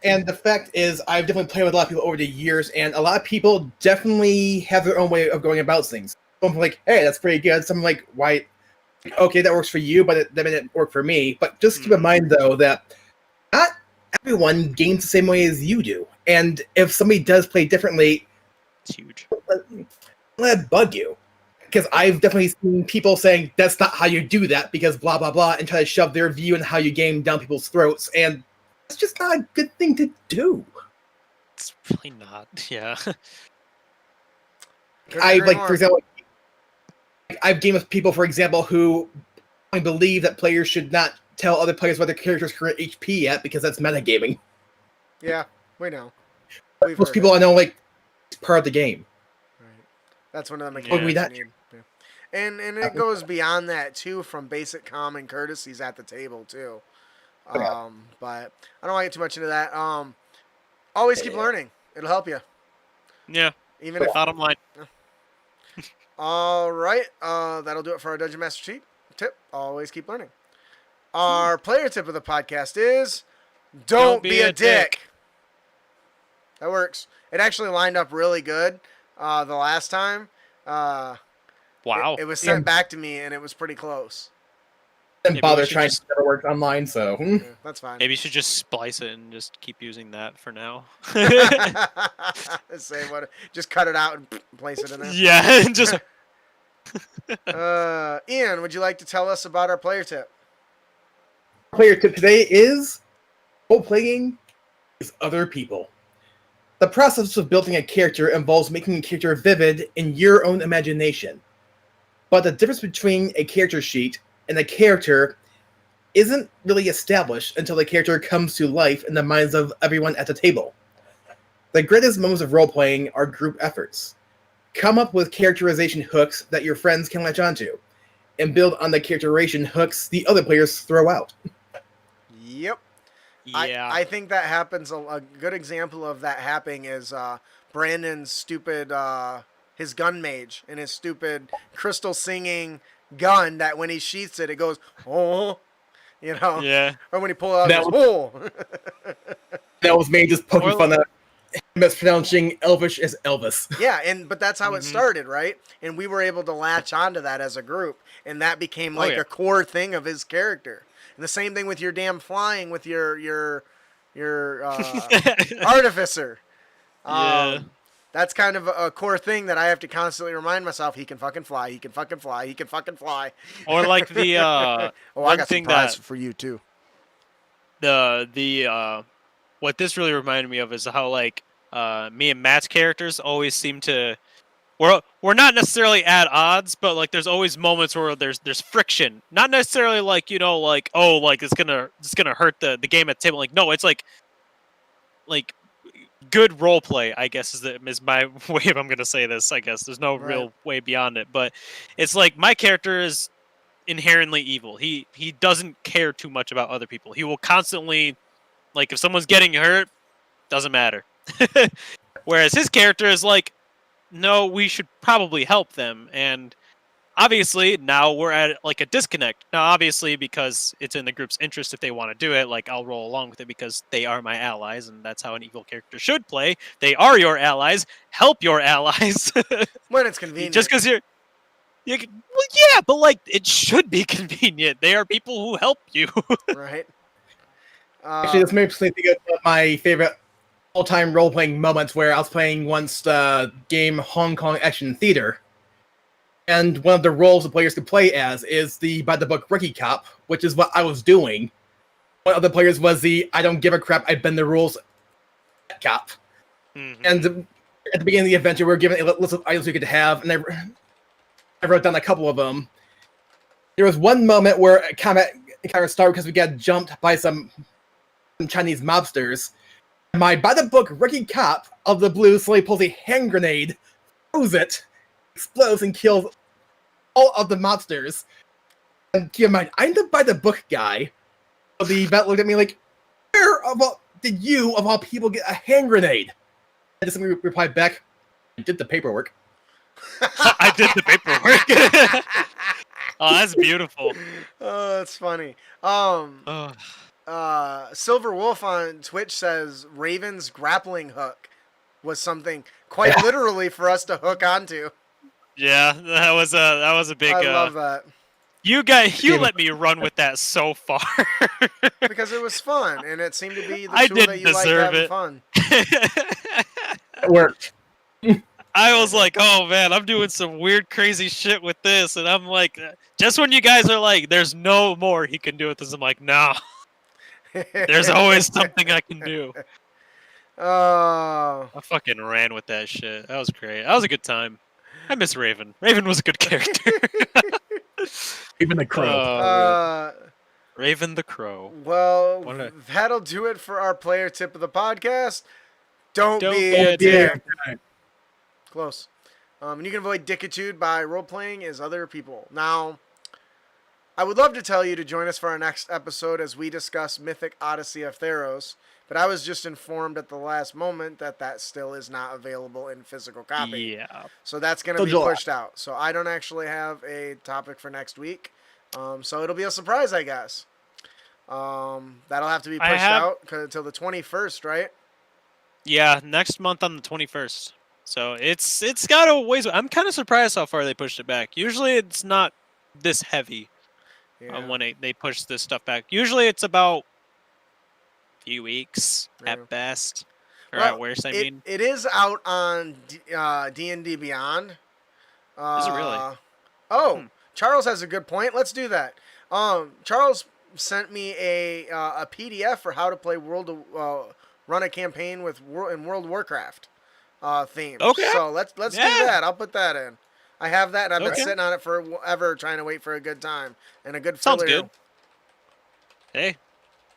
And the fact is, I've definitely played with a lot of people over the years, and a lot of people definitely have their own way of going about things. Some like, hey, that's pretty good. Some like, why? Okay, that works for you, but that didn't work for me. But just keep in mind, though, that not everyone games the same way as you do. And if somebody does play differently, it's huge. Let it bug you. Because I've definitely seen people saying, that's not how you do that, because blah, blah, blah, and try to shove their view and how you game down people's throats. And it's just not a good thing to do. It's really not, yeah. For example, I've gamed with people, for example, who believe that players should not tell other players what their character's current HP at, because that's metagaming. Yeah, we know. Most people I know, like, it's part of the game. Right. That's one of the mechanics you need. Yeah. And it goes beyond that, too, from basic common courtesies at the table, too. But I don't want to get too much into that. Always keep learning. It'll help you. Yeah. Even if bottom line. All right. That'll do it for our Dungeon Master tip. Always keep learning. Our player tip of the podcast is don't be a dick. That works. It actually lined up really good the last time. Wow. It was sent back to me, and it was pretty close. Didn't bother trying to never work online, so yeah, that's fine. Maybe you should just splice it and just keep using that for now. Just cut it out and place it in there. Yeah, just. Ian, would you like to tell us about our player tip? Player tip today is role-playing is other people. The process of building a character involves making a character vivid in your own imagination. But the difference between a character sheet and a character isn't really established until the character comes to life in the minds of everyone at the table. The greatest moments of role-playing are group efforts. Come up with characterization hooks that your friends can latch onto, and build on the characterization hooks the other players throw out. Yep. Yeah. I think that happens. A good example of that happening is Brandon's stupid, his gun mage and his stupid crystal singing gun that when he sheaths it, it goes, oh, you know? Yeah. Or when he pulls it out, it goes, oh. That was me just poking fun at mispronouncing Elvish as Elvis. Yeah, but that's how it started, right? And we were able to latch onto that as a group, and that became like a core thing of his character. And the same thing with your damn flying with your artificer. That's kind of a core thing that I have to constantly remind myself. He can fucking fly. He can fucking fly. He can fucking fly. Or like the I got some prize for you too. The what this really reminded me of is how like me and Matt's characters always seem to we're not necessarily at odds, but like there's always moments where there's friction. Not necessarily like, like, oh, like it's gonna hurt the game at the table. Like, no, it's like good role play, I guess is my way of I'm gonna say this. I guess there's no real way beyond it, but it's like my character is inherently evil. He doesn't care too much about other people. He will constantly, like, if someone's getting hurt, doesn't matter. Whereas his character is like, no, we should probably help them. And obviously now we're at like a disconnect. Now, obviously, because it's in the group's interest if they want to do it, like I'll roll along with it because they are my allies, and that's how an evil character should play. They are your allies. Help your allies. When it's convenient. Just because well, yeah, but like it should be convenient. They are people who help you. Right. Actually, this makes me think of one of my favorite all-time role-playing moments where I was playing once the game Hong Kong Action Theater. And one of the roles the players could play as is the by-the-book rookie cop, which is what I was doing. One of the players was the I don't give a crap, I bend the rules cop. Mhm. And at the beginning of the adventure, we were given a list of items we could have, and I wrote down a couple of them. There was one moment where combat kind of started because we got jumped by some Chinese mobsters. My by-the-book rookie cop of the blue slowly pulls a hand grenade, throws it, explodes, and kills all of the mobsters. And keep in mind, I'm the by-the-book guy. So the vet looked at me like, where of all did you, of all people, get a hand grenade? I just replied back, I did the paperwork. I did the paperwork. Oh, that's beautiful. Oh, that's funny. Oh. Silver Wolf on Twitch says Raven's grappling hook was something quite literally for us to hook onto. Yeah, that was a big. I love that You let me run with that so far. because it was fun and it seemed to be the I tool didn't that you like deserve having it. fun. It worked. I was like, oh man, I'm doing some weird, crazy shit with this, and I'm like, just when you guys are like, there's no more he can do with this, I'm like, no, there's always something I can do. Oh, I fucking ran with that shit. That was great. That was a good time. I miss Raven. Raven was a good character. Even the crow. Oh, Raven the Crow. well, What did that'll do it for our player tip of the podcast. Don't Don't be be a a dick. dick. Close. And you can avoid dickitude by role-playing as other people. Now, I would love to tell you to join us for our next episode as we discuss Mythic Odyssey of Theros, but I was just informed at the last moment that that still is not available in physical copy. Yeah. So that's going to be July. pushed out. So I don't actually have a topic for next week. So it'll be a surprise, I guess. That'll have to be pushed out until the 21st, right? Yeah, next month on the 21st. So it's got a ways. I'm kind of surprised how far they pushed it back. Usually it's not this heavy when they push this stuff back. Usually it's about a few weeks at best. Or at worst, I mean. It is out on D&D Beyond. Is it really? Charles has a good point. Let's do that. Charles sent me a PDF for how to play run a campaign with in World of Warcraft theme. Okay. So let's do that. I'll put that in. I have that, and I've been sitting on it forever trying to wait for a good time and a good filler. Sounds good. Hey,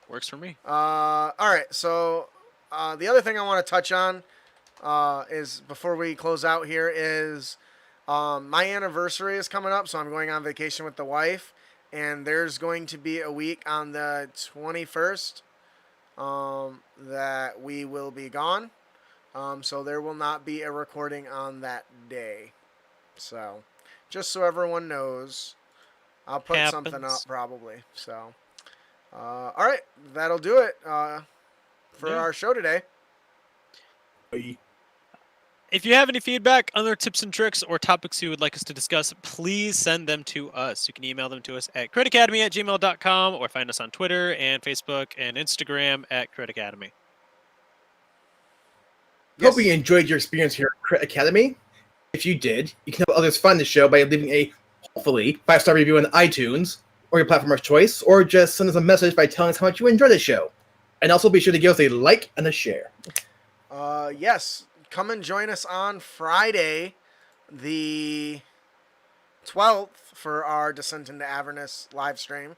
works for me. All right. So the other thing I want to touch on is before we close out here is my anniversary is coming up, so I'm going on vacation with the wife, and there's going to be a week on the 21st that we will be gone. So there will not be a recording on that day. So just so everyone knows, I'll put something up probably. So all right, that'll do it for our show today. If you have any feedback, other tips and tricks, or topics you would like us to discuss, please send them to us. You can email them to us at critacademy@gmail.com or find us on Twitter and Facebook and Instagram at Crit Academy. Hope you enjoyed your experience here at Crit Academy. If you did, you can help others find the show by leaving a, hopefully, 5-star review on iTunes or your platform of choice, or just send us a message by telling us how much you enjoy the show. And also be sure to give us a like and a share. Yes. Come and join us on Friday, the 12th, for our Descent into Avernus live stream.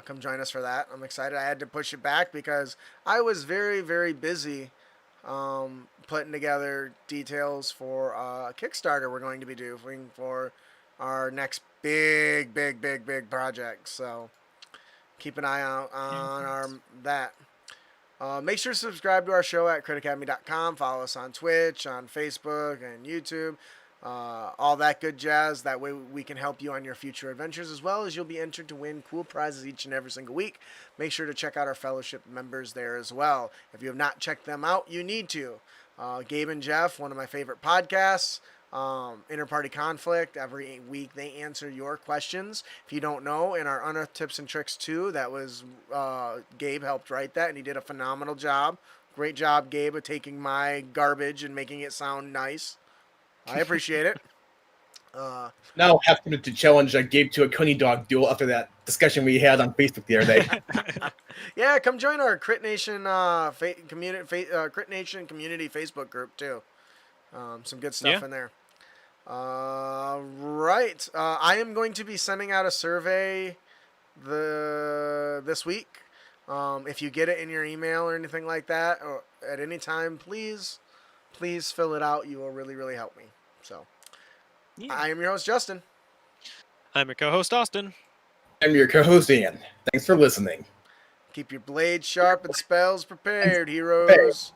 Come join us for that. I'm excited. I had to push it back because I was very, very busy putting together details for a Kickstarter we're going to be doing for our next big project. So keep an eye out on that. Make sure to subscribe to our show at critacademy.com. Follow us on Twitch, on Facebook, and YouTube. All that good jazz. That way we can help you on your future adventures, as well as you'll be entered to win cool prizes each and every single week. Make sure to check out our fellowship members there as well. If you have not checked them out, you need to. Gabe and Jeff, one of my favorite podcasts. Interparty conflict. Every week they answer your questions. If you don't know, in our Unearthed Tips and Tricks 2, that was Gabe helped write that, and he did a phenomenal job. Great job, Gabe, of taking my garbage and making it sound nice. I appreciate it. Now I have to challenge Gabe to a Coney Dog duel after that discussion we had on Facebook the other day. Yeah, come join our Crit Nation community Facebook group too. Some good stuff in there. Right. I am going to be sending out a survey this week. If you get it in your email or anything like that, or at any time, please fill it out. You will really, really help me. So, I am your host, Justin. I'm your co-host, Austin. I'm your co-host, Ian. Thanks for listening. Keep your blades sharp and spells prepared, heroes.